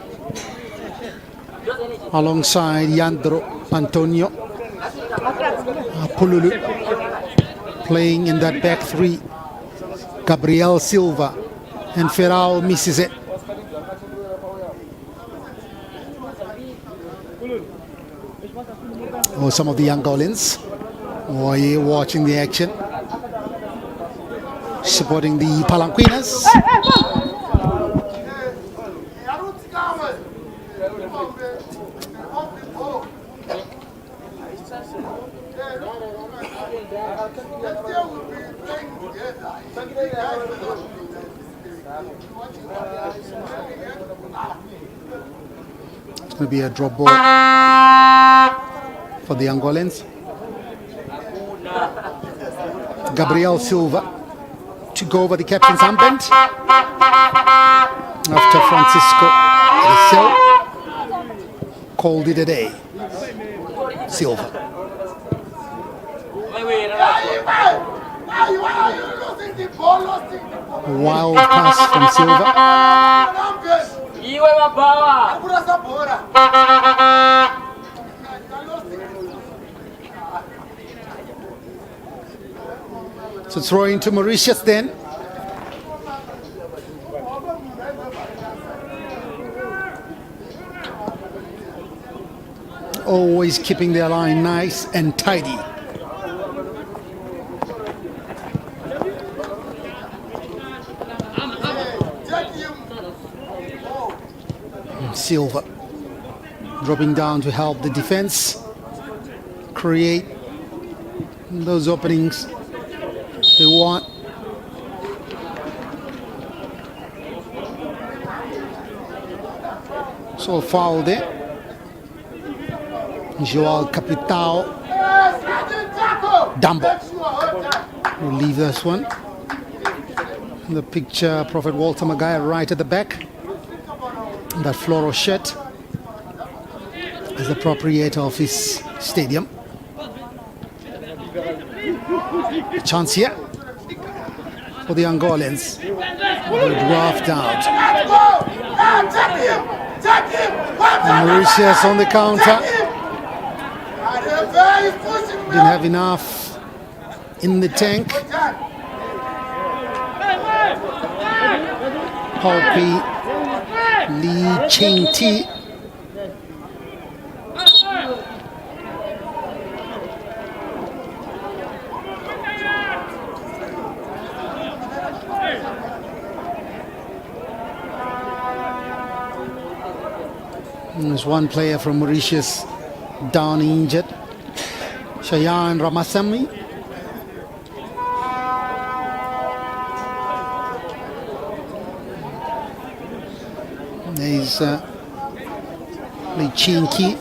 alongside Yandro Antonio. Pululu playing in that back 3. Gabriel Silva, and Ferrao misses it. Oh, some of the Angolans watching the action, supporting the Palanquinas. It's going to be a drop ball for the Angolans. Gabriel Silva to go over the captain's armband after Francisco Rizal called it a day. Silva. Wild pass from Silva. So throw into Mauritius then. Always keeping their line nice and tidy. Silva dropping down to help the defense create those openings they want. So foul there. Joao Capitao Dambo will leave this one. In the picture, Prophet Walter Maguire right at the back. That floral shirt is the proprietor of his stadium. A chance here for the Angolans. They draft out. And Mauritius on the counter. Didn't have enough in the tank. Hopi Lee Ching Ti. There's one player from Mauritius down injured. Shayan Ramasamy. There's Lichinki.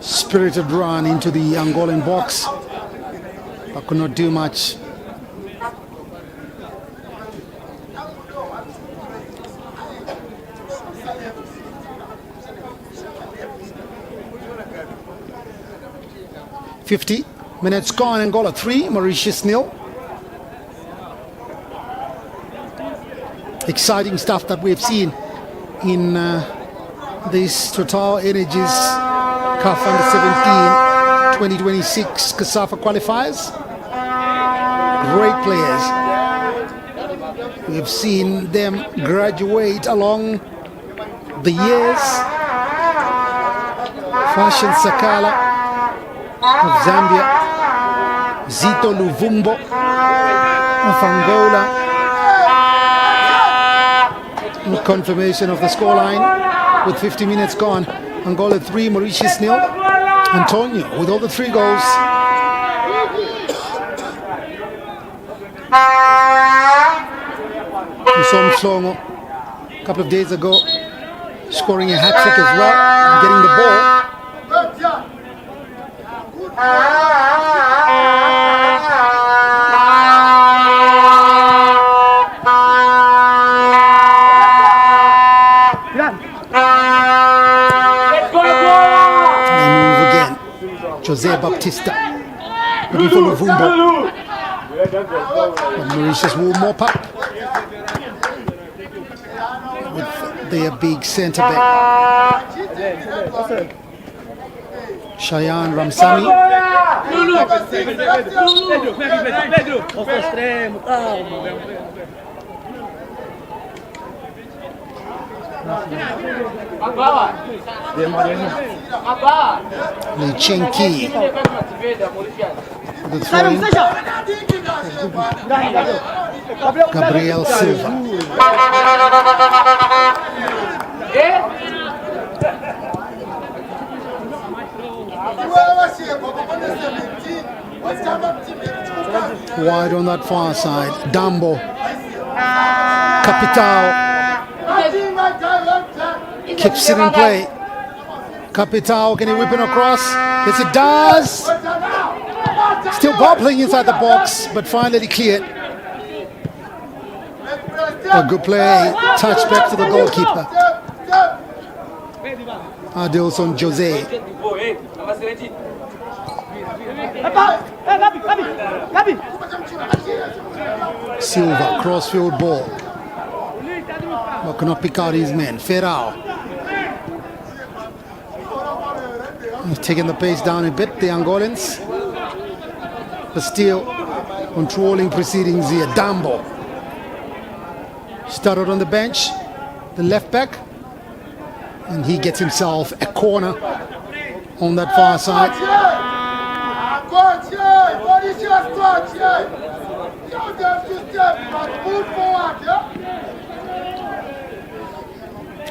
Spirited run into the Angolan box, but could not do much. 50 minutes gone. Angola 3, Mauritius 0. Exciting stuff that we've seen in this Total Energies CAF Under 17 2026 COSAFA qualifiers. Great players. We've seen them graduate along the years. Fashion Sakala of Zambia, Zito Luvumbo of Angola. Confirmation of the scoreline with 50 minutes gone. Angola 3, Mauritius 0. Antonio with all the 3 goals. We saw Mhlongo a couple of days ago scoring a hat-trick as well and getting the ball. They move again. Jose Baptista looking for Luvumbo. But Mauritius will mop up with their big centre back. Shayan Ramsami. Lichinki. The throw-in. Gabriel Silva. Wide on that far side. Dambo. Capital. Keeps it in play. Capital, can he whip it across? Yes, it does. Still bobbling inside the box, but finally cleared. A good play. Touch back to the goalkeeper. Adilson Jose. Silva, crossfield ball. But cannot pick out his men. Ferrao. He's taking the pace down a bit, the Angolans. But still controlling proceedings here. Dambo. Started on the bench. The left back. And he gets himself a corner on that far side.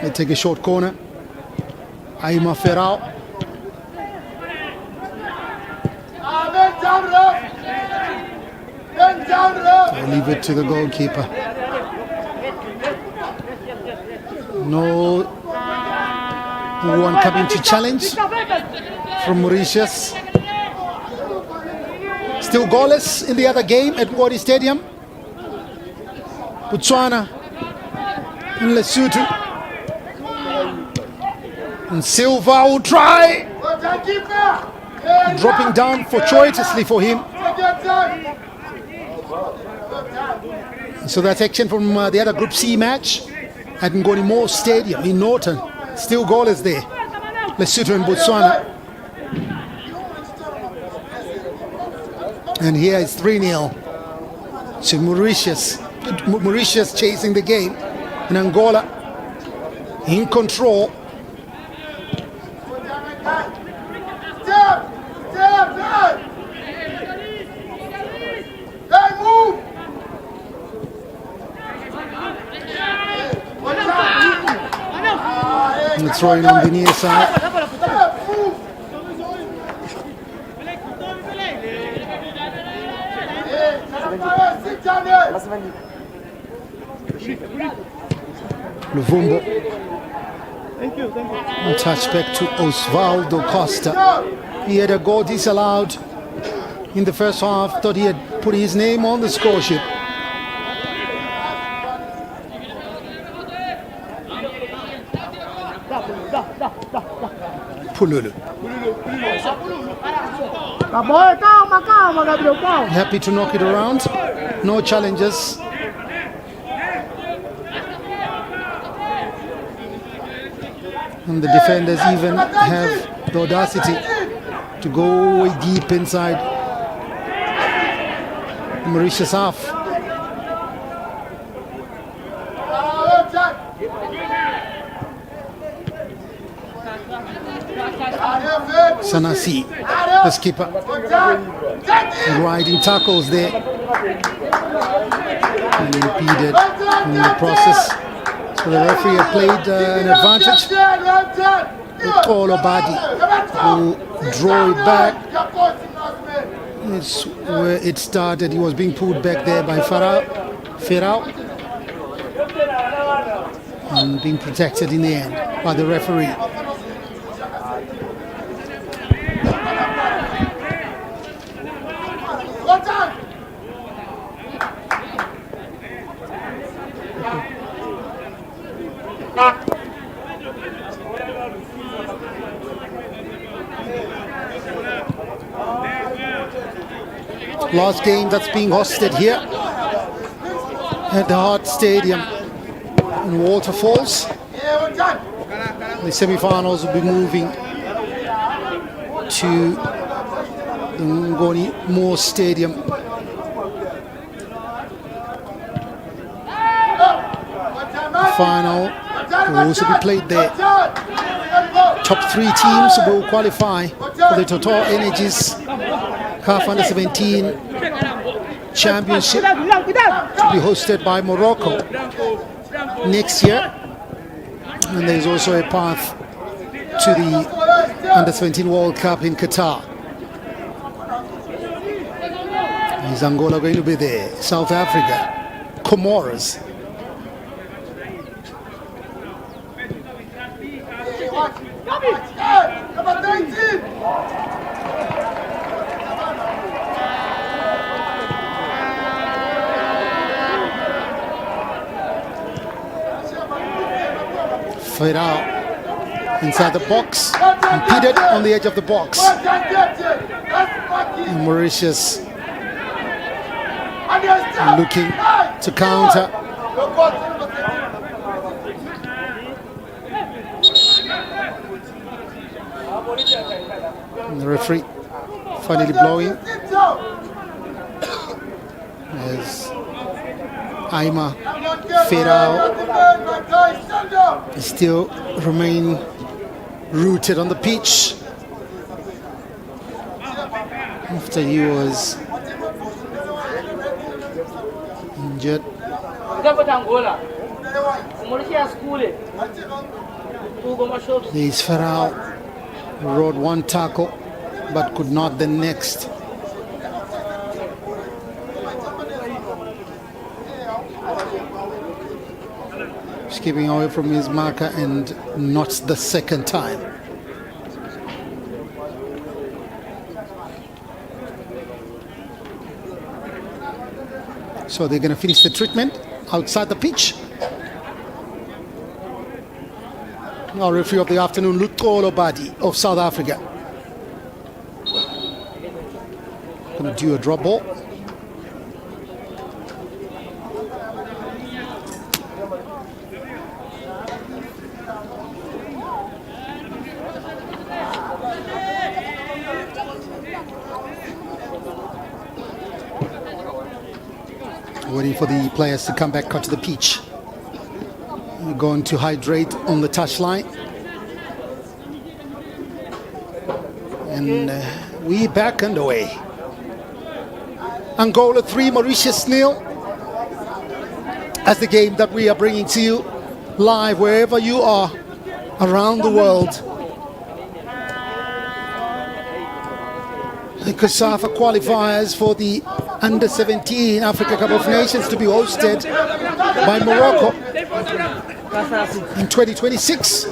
They take a short corner. Aima Ferrao. They leave it to the goalkeeper. No one coming to challenge from Mauritius. Still goalless in the other game at Wadi Stadium. Botswana and Lesotho. And Silva will try. Dropping down fortuitously for him. So that's action from the other Group C match at Ngonimo Stadium in Norton. Still goalless there. Lesotho and Botswana. And here is 3-0 to Mauritius. Mauritius chasing the game. And Angola in control. And throwing on the near side. Luvumbo. A touch back to Osvaldo Costa. He had a goal disallowed in the first half. Thought he had put his name on the score sheet. Pululu. Happy to knock it around. No challenges. And the defenders even have the audacity to go way deep inside the Mauritius half. Sanasi, the skipper, riding tackles there and impeded in the process. So the referee had played an advantage. Olobadi, who drew it back. It's where it started. He was being pulled back there by Ferrao and being protected in the end by the referee. Last game that's being hosted here at the Hart Stadium in Waterfalls. The semi-finals will be moving to the Ngoni Moore Stadium. The final will also be played there. Top 3 teams will qualify for the Total Energies CAF Under 17 Championship to be hosted by Morocco next year. And there's also a path to the Under 17 World Cup in Qatar. Is Angola going to be there? South Africa, Comoros. Ferrao inside the box, impeded on the edge of the box. And Mauritius looking to counter. And the referee finally blowing as Aima Ferrao still remain rooted on the pitch after he was injured. There's Ferrao, who rode one tackle but could not the next. Skipping away from his marker and not the second time. So they're going to finish the treatment outside the pitch. Now referee of the afternoon, Lutolo Badi of South Africa. Going to do a drop ball. Waiting for the players to come back onto the pitch. We're going to hydrate on the touchline. And we back underway. Angola 3, Mauritius 0. That's the game that we are bringing to you live wherever you are around the world. The COSAFA qualifiers for the Under 17 Africa Cup of Nations to be hosted by Morocco in 2026.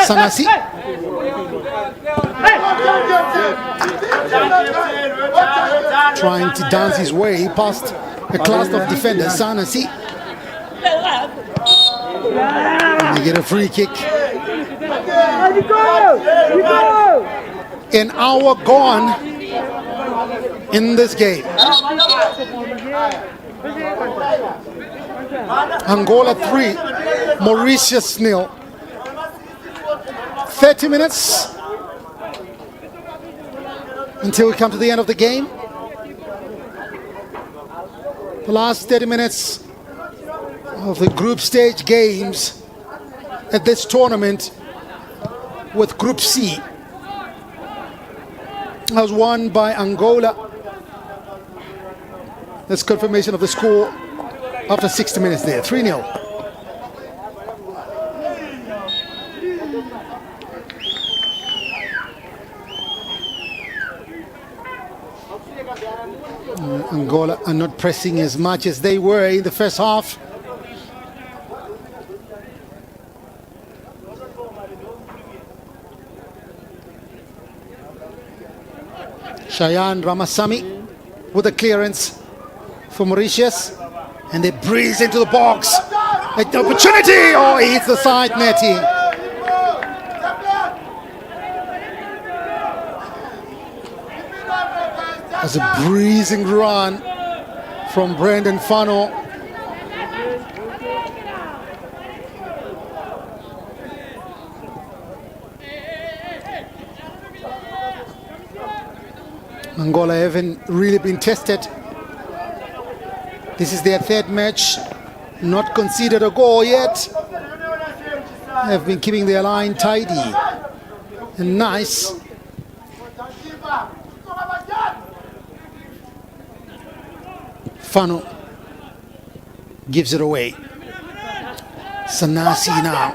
Sanasi trying to dance his way past a class of defenders. Sanasi, and they get a free kick. An hour gone in this game. Angola 3, Mauritius 0. 30 minutes until we come to the end of the game. The last 30 minutes of the group stage games at this tournament with Group C was won by Angola. That's confirmation of the score after 60 minutes there, 3-0. Angola are not pressing as much as they were in the first half. Cheyenne Ramasamy with a clearance for Mauritius, and they breeze into the box. An opportunity! Oh, he hits the side netting. That's a breezing run from Brendan Fano. Angola haven't really been tested. This is their third match, not conceded a goal yet. Have been keeping their line tidy and nice. Fano gives it away. Sanasi now.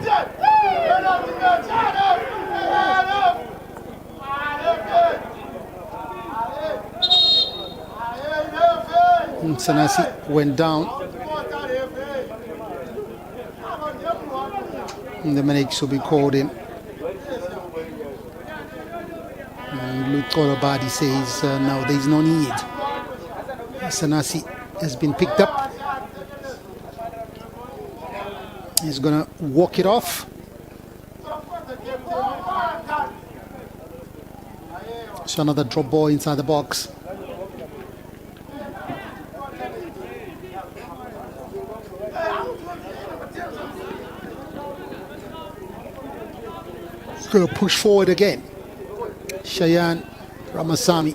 Sanasi went down. And the medics will be called in. And Lutola Badi says no, there is no need. Sanasi has been picked up. He's gonna walk it off. So another drop ball inside the box. Going to push forward again. Cheyenne Ramasamy.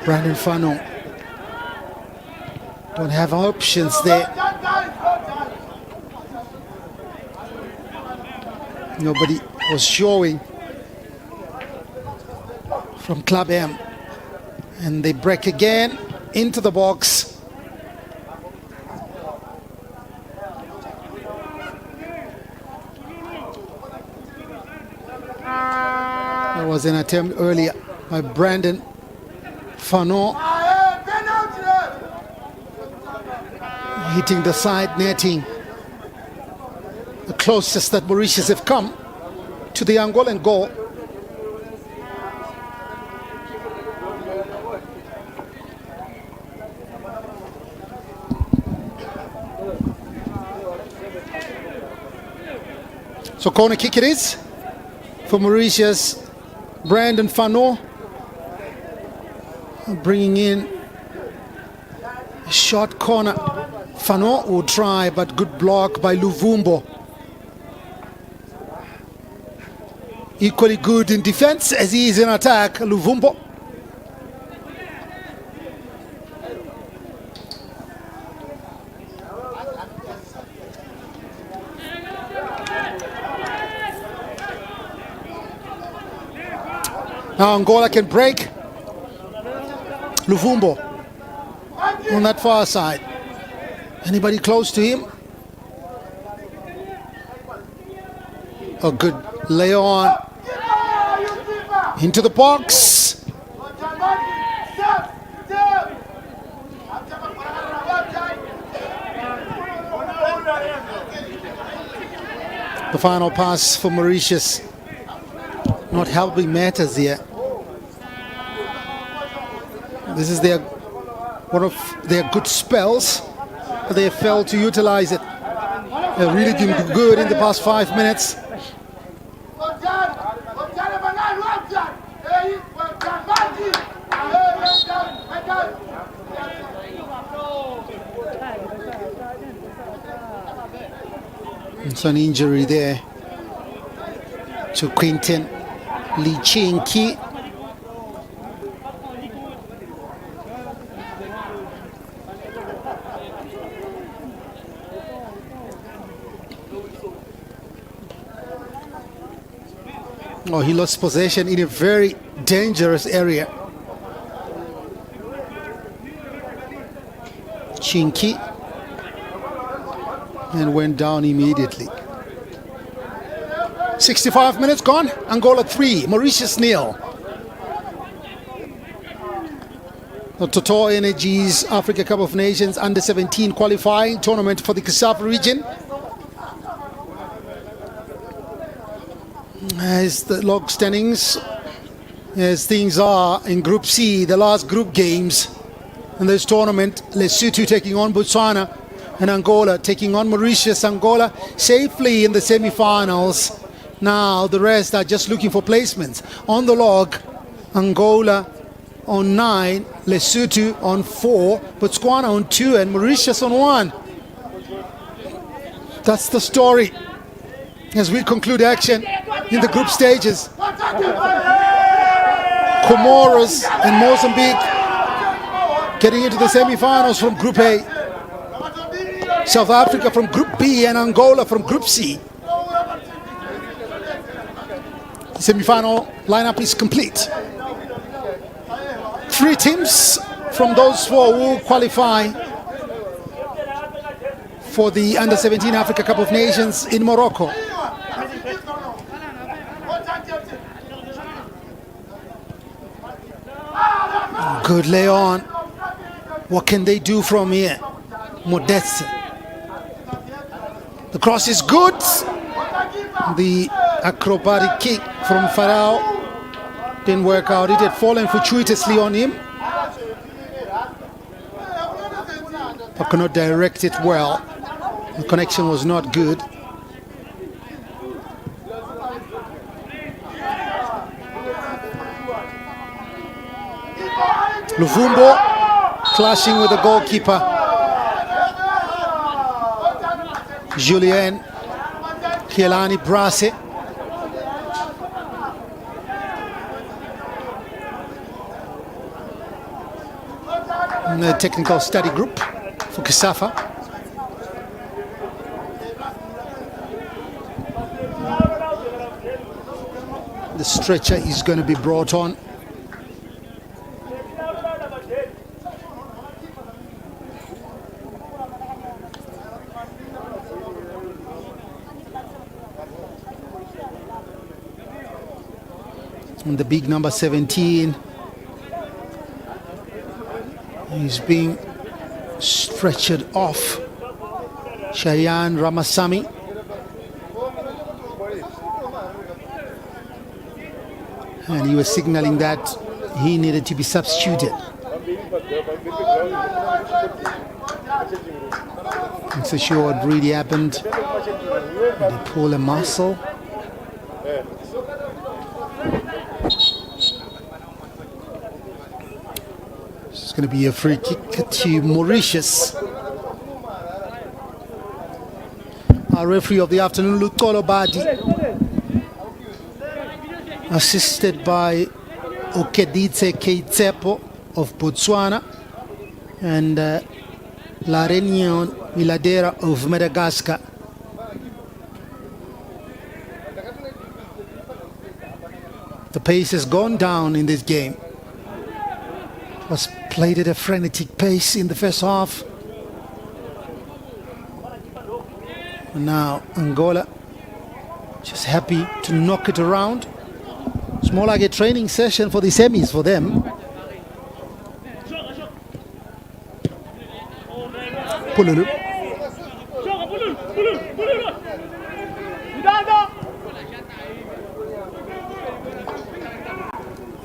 Brandon Fano. Don't have options there. Nobody was showing from Club M. And they break again into the box. There was an attempt earlier by Brandon Fano, hitting the side netting, the closest that Mauritius have come to the Angolan goal. So corner kick it is for Mauritius. Brandon Fano bringing in a short corner. Fano will try, but good block by Luvumbo. Equally good in defense as he is in attack, Luvumbo. Now Angola can break. Luvumbo on that far side. Anybody close to him? A good lay on. Into the box. The final pass for Mauritius. Not helping matters here. This is one of their good spells, but they failed to utilize it. They've really been good in the past 5 minutes. It's an injury there to Quinton Lichinki. Oh, he lost possession in a very dangerous area. Chinky, and went down immediately. 65 minutes gone. Angola 3, Mauritius 0. The Total Energies Africa Cup of Nations Under-17 qualifying tournament for the COSAFA region. As the log standings, as things are in Group C, the last group games in this tournament, Lesotho taking on Botswana and Angola taking on Mauritius. Angola safely in the semi-finals. Now the rest are just looking for placements. On the log, Angola on 9, Lesotho on 4, Botswana on 2, and Mauritius on 1. That's the story as we conclude action in the group stages. Comoros and Mozambique getting into the semi-finals from Group A. South Africa from Group B and Angola from Group C. The semi-final lineup is complete. 3 teams from those 4 will qualify for the Under-17 Africa Cup of Nations in Morocco. Good lay on. What can they do from here? Modeste. The cross is good. The acrobatic kick from Farao didn't work out. It had fallen fortuitously on him, but could not direct it well. The connection was not good. Luvumbo clashing with the goalkeeper. Julien Kielani Brasse. The technical study group for COSAFA. The stretcher is going to be brought on. And the big number 17 is being stretchered off. Shayan Ramasamy. And he was signaling that he needed to be substituted. I'm so sure what really happened. They pull a muscle. It's going to be a free kick to Mauritius. Our referee of the afternoon, Lutolo Badi, assisted by Okeditse Keitsepo of Botswana and La Réunion Miladera of Madagascar. The pace has gone down in this game. It was played at a frenetic pace in the first half. And now Angola just happy to knock it around. It's more like a training session for the semis for them. Pululu.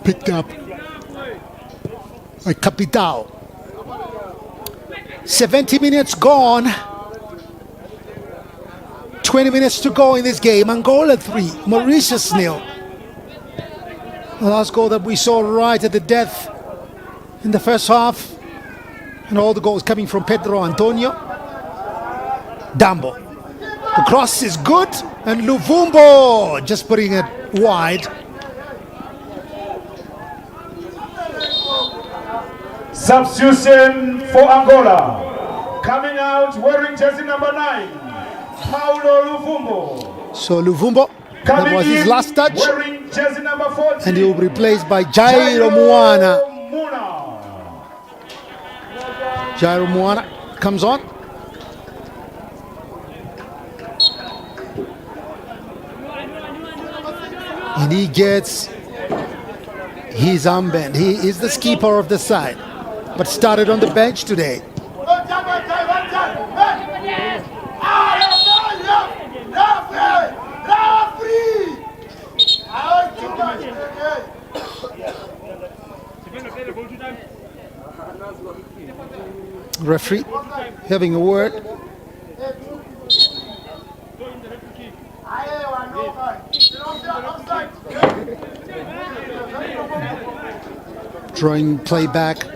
Picked up by Capital. 70 minutes gone. 20 minutes to go in this game. Angola 3, Mauritius 0. The last goal that we saw right at the death in the first half. And all the goals coming from Pedro Antonio Dambo. The cross is good, and Luvumbo just putting it wide. Substitution for Angola. Coming out wearing jersey number 9, Paulo Luvumbo. So Luvumbo, that was his last touch, wearing jersey number 14, and he will be replaced by Jairo Muana. Jairo Muana comes on. And he gets his armband. He is the skipper of the side, but started on the bench today. Referee having a word. Drawing play back.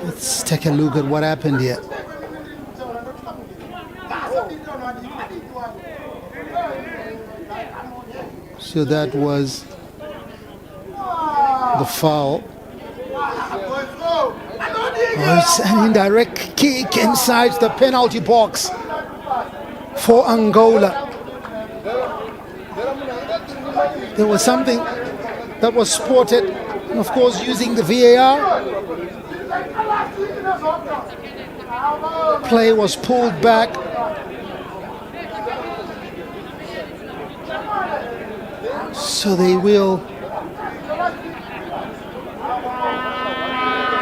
Let's take a look at what happened here. So that was the foul. Oh, it's an indirect kick inside the penalty box for Angola. There was something that was spotted, and of course using the VAR. Play was pulled back. So they will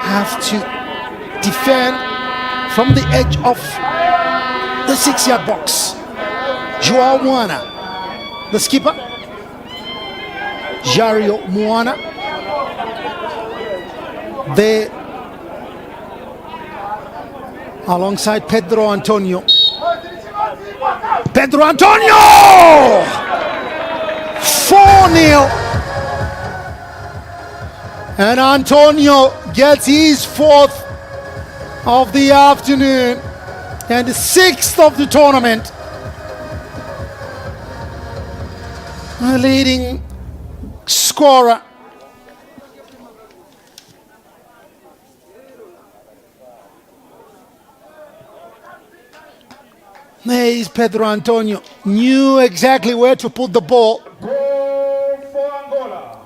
have to defend from the edge of the 6-yard box. Joao Moana, the skipper. Jario Moana. There alongside Pedro Antonio. Pedro Antonio! 4-0. And Antonio gets his 4th of the afternoon and the 6th of the tournament. A leading scorer. There is Pedro Antonio. Knew exactly where to put the ball. Goal for Angola.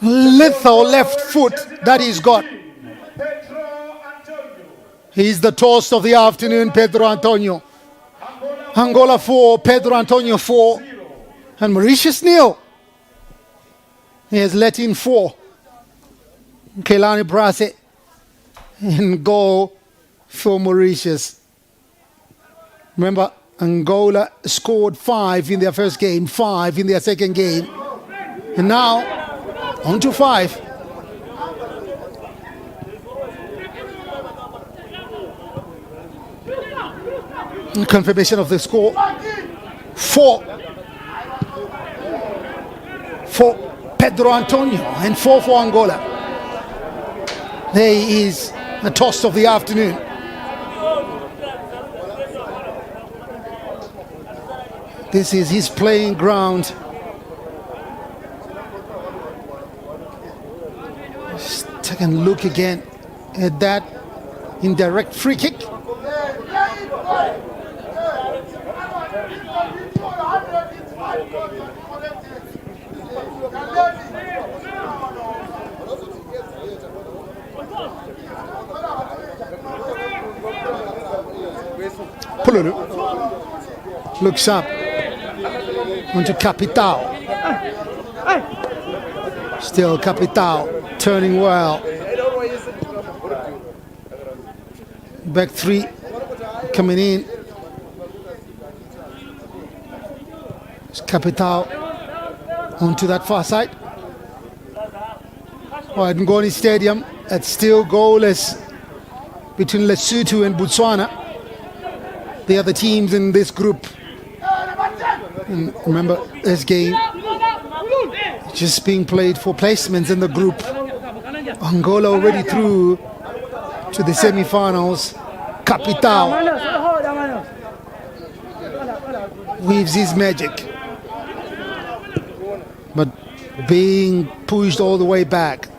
Lethal left foot that he's got. Pedro Antonio. He's the toast of the afternoon, Pedro Antonio. Angola 4, Pedro Antonio 4, and Mauritius 0. He has let in 4. Kelani Brase in goal for Mauritius. Remember, Angola scored 5 in their first game, 5 in their second game, and now on to 5. Confirmation of the score. 4 for Pedro Antonio and 4 for Angola. There is a toss of the afternoon. This is his playing ground. Just take a look again at that indirect free kick. Pululu looks up onto Capital. Still Capital turning well. Back 3 coming in. It's Capital onto that far side. At Ngoni Stadium, it's still goalless between Lesotho and Botswana. The other teams in this group. And remember, this game just being played for placements in the group. Angola already through to the semi-finals. Capital weaves his magic. But being pushed all the way back.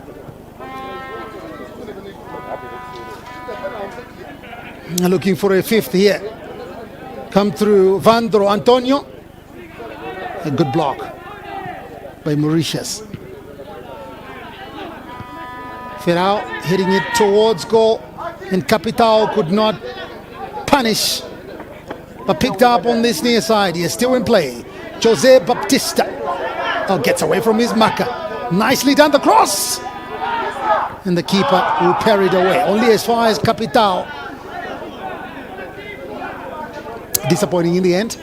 Looking for a fifth here. Come through Vandro Antonio. A good block by Mauritius. Ferrao hitting it towards goal, and Capital could not punish, but picked up on this near side. He is still in play. Jose Baptista gets away from his marker. Nicely done, the cross, and the keeper who parried away. Only as far as Capital. Disappointing in the end.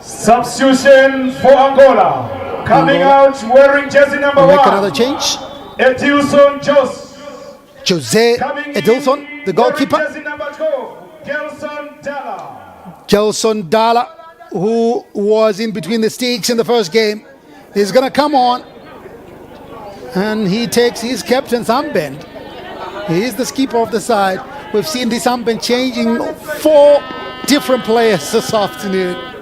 Substitution for Angola. Coming out wearing jersey number 1. Make another change. Edilson Jose Edilson, the goalkeeper. Jersey number 2. Gelson Dalla. Gelson Dalla, who was in between the sticks in the first game, is going to come on. And he takes his captain's armband. He is the skipper of the side. We've seen this armband changing 4 different players this afternoon.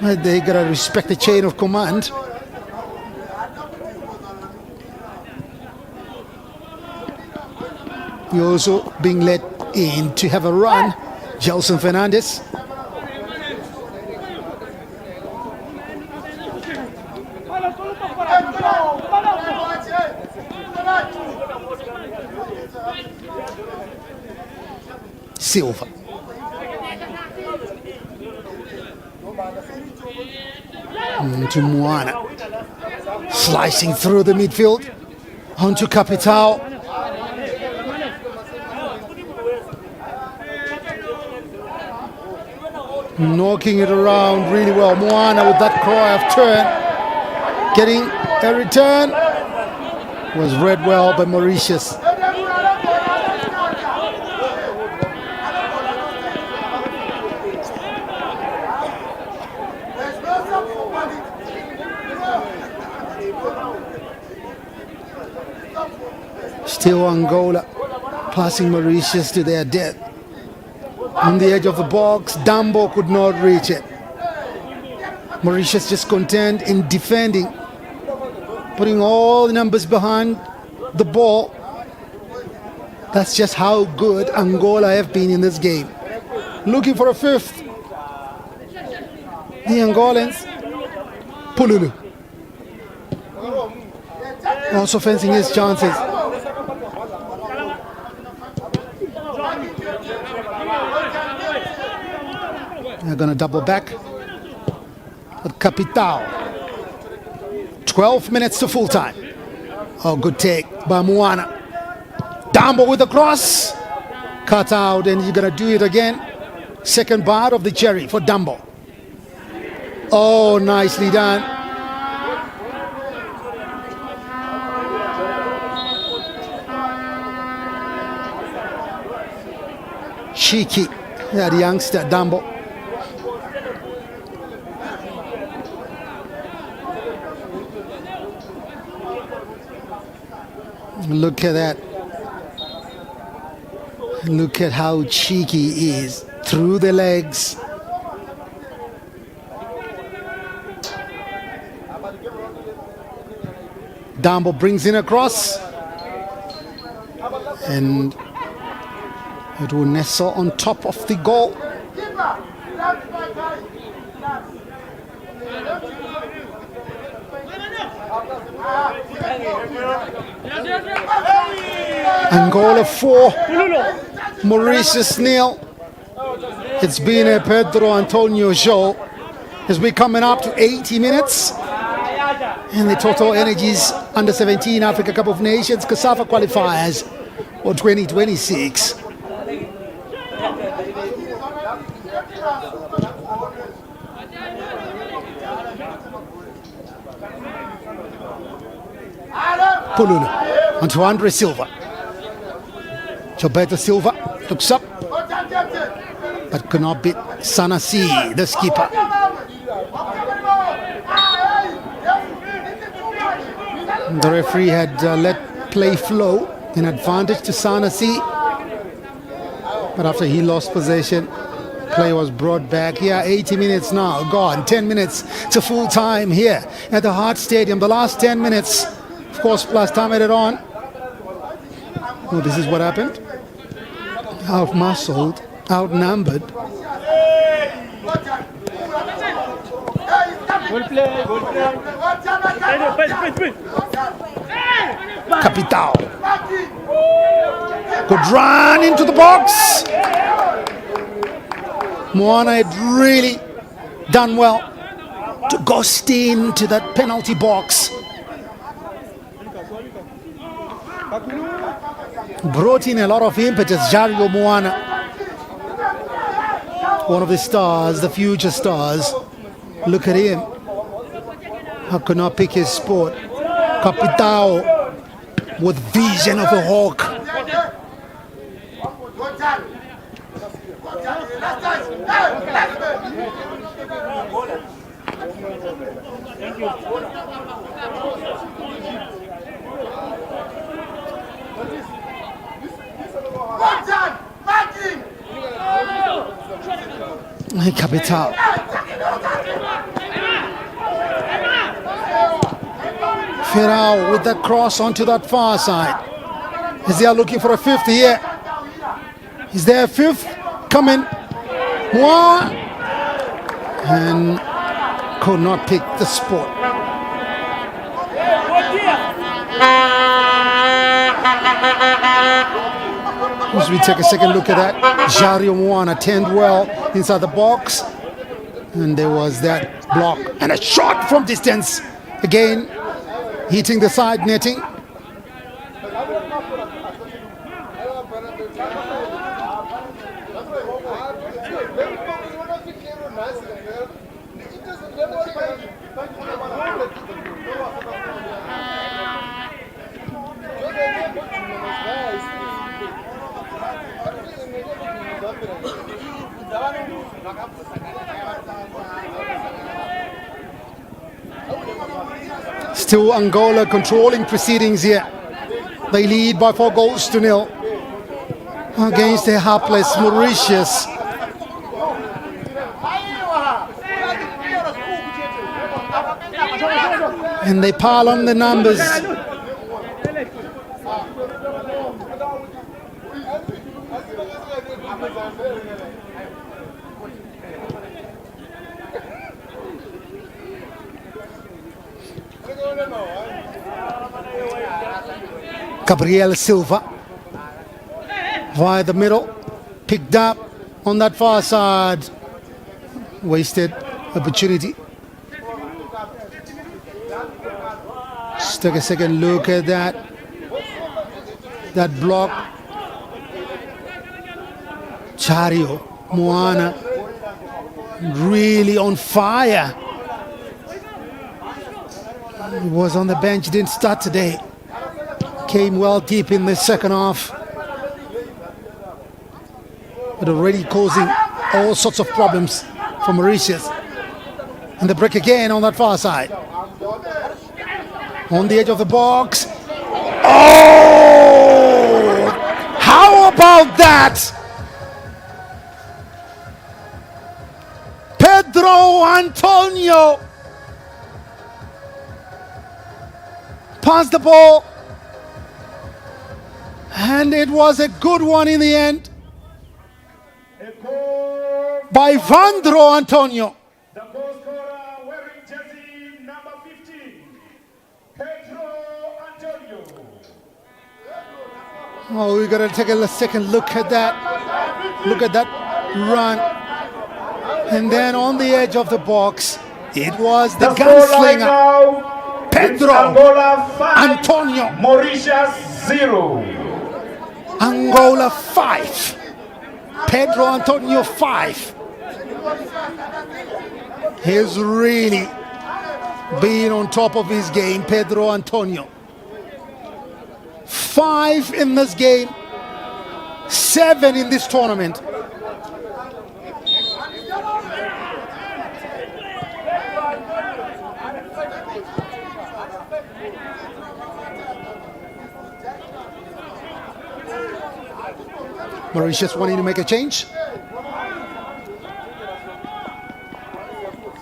They gotta respect the chain of command. You're also being let in to have a run. Gelson Fernandez. Silva. To Moana. Slicing through the midfield. Onto Capital. Knocking it around really well. Moana with that cry of turn. Getting a return. Was read well by Mauritius. Still Angola passing Mauritius to their death. On the edge of the box, Dambo could not reach it. Mauritius just content in defending, putting all the numbers behind the ball. That's just how good Angola have been in this game. Looking for a fifth. The Angolans. Pululu. Also fencing his chances. They're going to double back. But Capital. 12 minutes to full time. Oh, good take by Moana. Dambo with the cross. Cut out, and he's going to do it again. Second bite of the cherry for Dambo. Oh, nicely done. Cheeky. Yeah, the youngster, Dambo. Look at that. Look at how cheeky he is. Through the legs. Dambo brings in a cross. And it will nestle on top of the goal. Angola 4, Mauritius 0. It's been a Pedro Antonio show as we're coming up to 80 minutes. And the Total Energies Under-17 Africa Cup of Nations COSAFA Qualifiers for 2026. Pululu onto Andre Silva. Gilberto Silva looks up, but could not beat Sanasi, the skipper. The referee had let play flow in advantage to Sanasi, but after he lost possession, Play was brought back here. 80 minutes now gone. 10 minutes to full time here at the Hart Stadium. The last 10 minutes, of course, plus time added on. Well, this is what happened. Outmuscled, outnumbered. Capital. Good run into the box. Moana had really done well to ghost into that penalty box. Brought in a lot of impetus, Jario Moana. One of the stars, the future stars. Look at him. I could not pick his sport. Capitao with vision of a hawk. Capital. Ferrao with that cross onto that far side. Is they are looking for a fifth here. Is there a fifth coming? One. And could not pick the spot. As we take a second look at that, Jario Moana turned well inside the box. And there was that block and a shot from distance. Again, hitting the side netting. Still Angola controlling proceedings here. They lead by 4-0 against a hapless Mauritius. And they pile on the numbers. Gabriel Silva via the middle, picked up on that far side. Wasted opportunity. Just take a second look at that block. Jario Moana really on fire. He was on the bench, didn't start today. Came well deep in the second half, but already causing all sorts of problems for Mauritius. And the break again on that far side. On the edge of the box. Oh! How about that? Pedro Antonio passed the ball. And it was a good one in the end by Vandro Antonio. The goal scorer wearing jersey number 15, Pedro Antonio. Oh, we gotta take a second look at that. Look at that run. And then on the edge of the box, it was the gunslinger, Pedro Antonio. Mauritius 0. Angola 5. Pedro Antonio 5. He's really been on top of his game, Pedro Antonio. 5 in this game, 7 in this tournament. Mauritius wanting to make a change.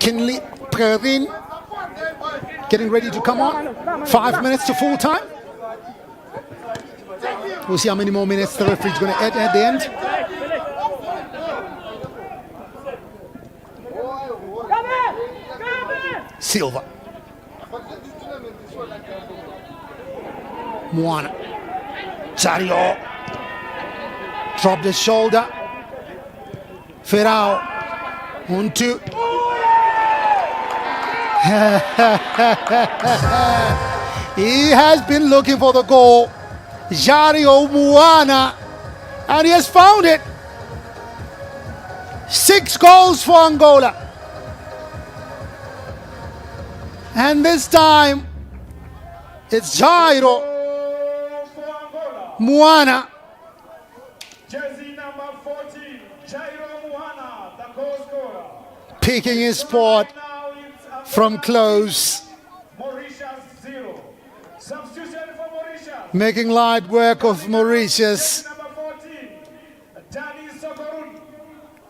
Kinley Perin getting ready to come on. 5 minutes to full time. We'll see how many more minutes the referee's going to add at the end. Silva. Moana. Chario. Dropped his shoulder. Ferrao. 1-2. He has been looking for the goal. Jario Moana. And he has found it. 6 goals for Angola. And this time, it's Jairo Moana. Jersey number 14, Jairo Moana, the goal scorer. Picking his spot from close. Mauritius 0. Substitution for Mauritius. Making light work of Mauritius. Number 14, Danny Sokorun.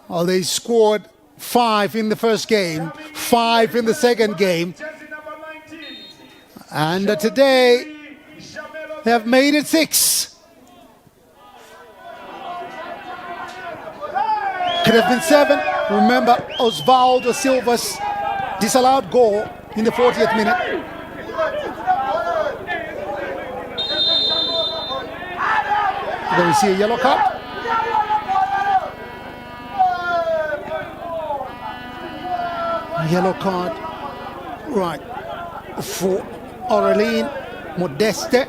Oh, they scored 5 in the first game, 5 in the second game. And today, they have made it 6. Could have been 7. Remember, Osvaldo Silva's disallowed goal in the 40th minute. Then we see a yellow card. Yellow card. Right. For Aurelien Modeste.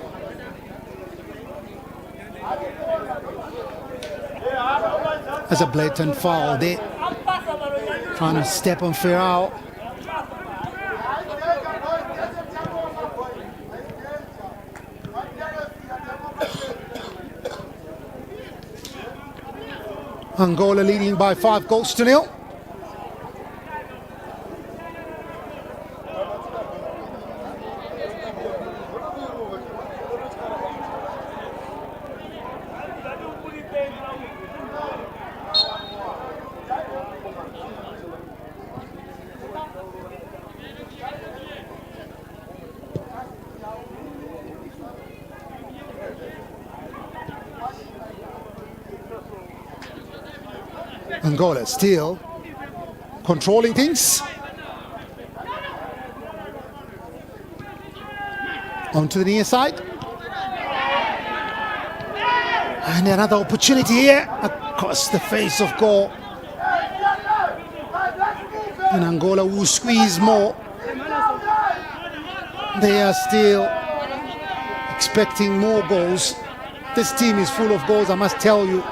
That's a blatant foul there. Trying to step on Ferrao. Angola leading by 5 goals to 0. Angola still controlling things. Onto the near side. And another opportunity here across the face of goal. And Angola will squeeze more. They are still expecting more goals. This team is full of goals, I must tell you.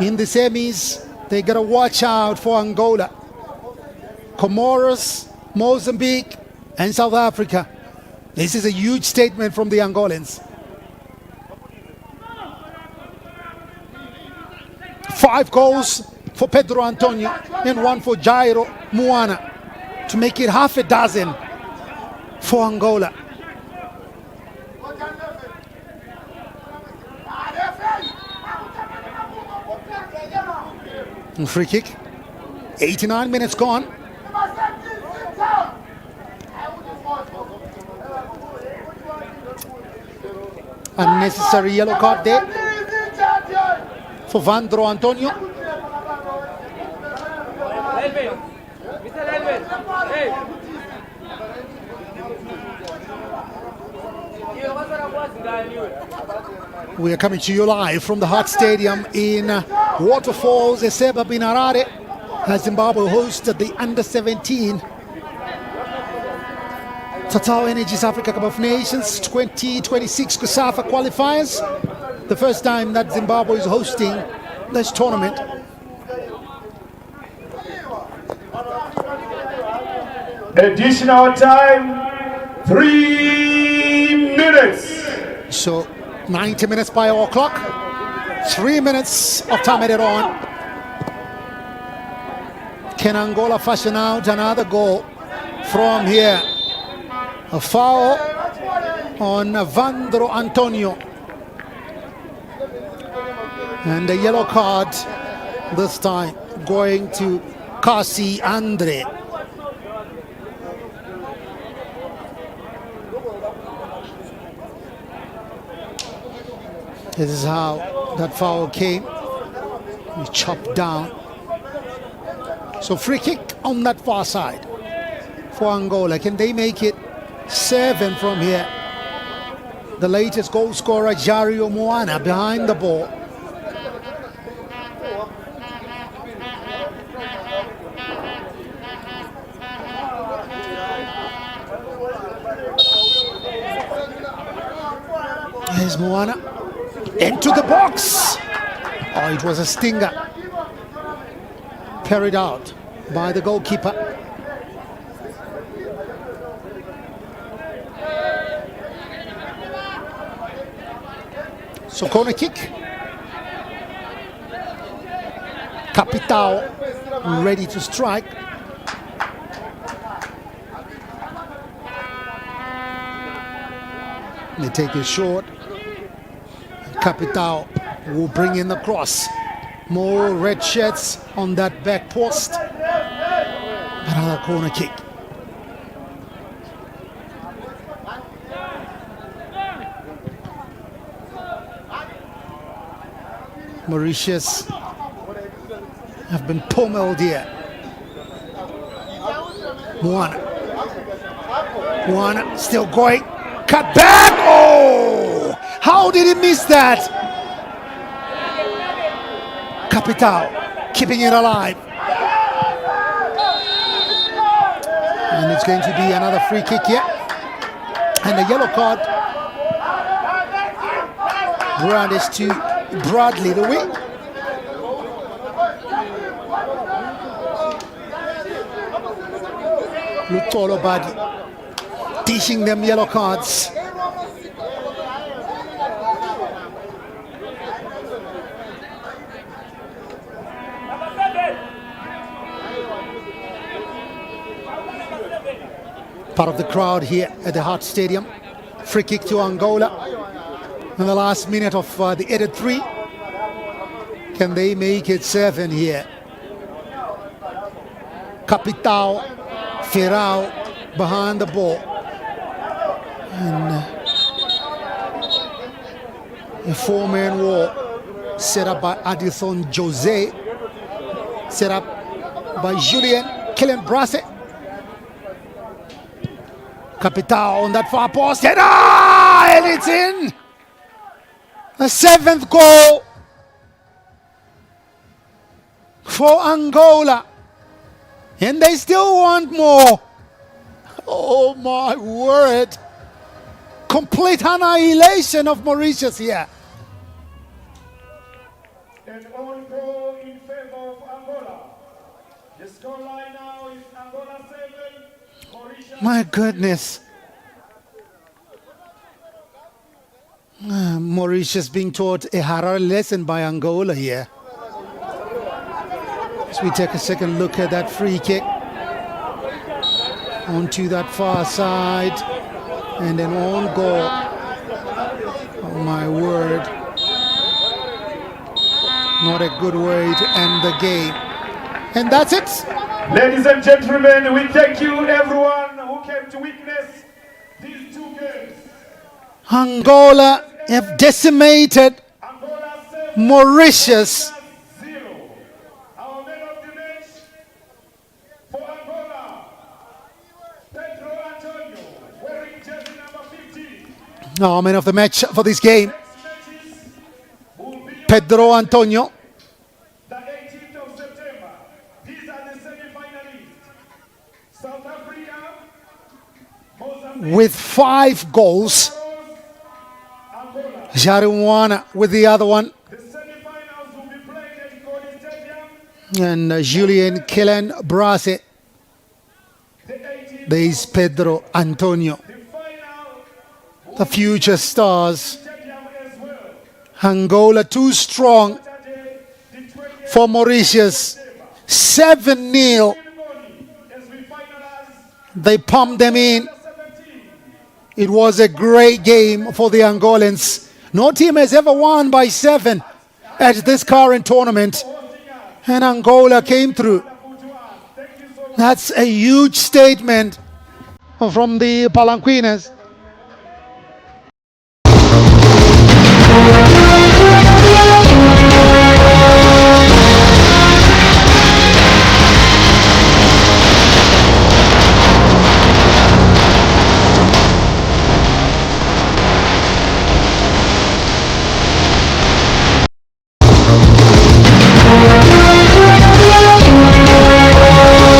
In the semis, they gotta watch out for Angola, Comoros, Mozambique, and South Africa. This is a huge statement from the Angolans. 5 goals for Pedro Antonio and 1 for Jairo Moana to make it half a dozen for Angola. And free kick. 89 minutes gone. Unnecessary yellow card there for Vandro Antonio. We are coming to you live from the Hart Stadium in Waterfalls. Eseba Binarare as Zimbabwe hosted the Under-17 Total Energies Africa Cup of Nations 2026 COSAFA Qualifiers. The first time that Zimbabwe is hosting this tournament. Additional time, 3 minutes. So 90 minutes by our clock. 3 minutes of time added on. Can Angola fashion out another goal from here? A foul on Vandro Antonio. And a yellow card this time going to Kasi Andre. This is how that foul came. We chopped down. So free kick on that far side for Angola. Can they make it 7 from here? The latest goal scorer, Jario Moana, behind the ball. There's Moana into the box. Oh, it was a stinger. Carried out by the goalkeeper. So corner kick. Capitao ready to strike. They take it short. Capitao will bring in the cross. More red shirts on that back post. Another corner kick. Mauritius have been pummeled here. One still going. Cut back. Oh! How did he miss that? Capitao keeping it alive. And it's going to be another free kick here. And a yellow card. Brandis to Bradley, the wing. Lutolo Badi teaching them yellow cards. Part of the crowd here at the Hart Stadium. Free kick to Angola in the last minute of the added 3. Can they make it 7 here? Capitao, Ferrao behind the ball. And a 4-man wall set up by Adison Jose, set up by Julien Killen-Brasse. Capitao on that far post, and it's in! The 7th goal for Angola. And they still want more. Oh my word. Complete annihilation of Mauritius here. An own goal in favor of Angola. The scoreline now is Angola 7, Mauritius. My goodness. Mauritius being taught a Harare lesson by Angola here. As we take a second look at that free kick. Onto that far side. And then on goal. Oh my word. Not a good way to end the game. And that's it. Ladies and gentlemen, we thank you everyone who came to witness these 2 games. Angola have decimated Angola 7, Mauritius. 0. Our man of the match for Angola, Pedro Antonio, wearing jersey number 15. Our man of the match for this game, Next matches will be Pedro Antonio, the 18th of September. These are the semi-finalists. South Africa, Mozambique, with 5 goals. Angola. Jaruana with the other one. The semi-finals will be played at Kodi Stadium. And Julien Killen-Brasse. The 18th There's Pedro Antonio. the final The future stars. stadium as well. Angola too strong Saturday, the 28th for Mauritius. 7-0. as we finalize They pumped them in. 17. It was a great game for the Angolans. No team has ever won by 7 at this current tournament. And Angola came through. That's a huge statement from the Palanquiners.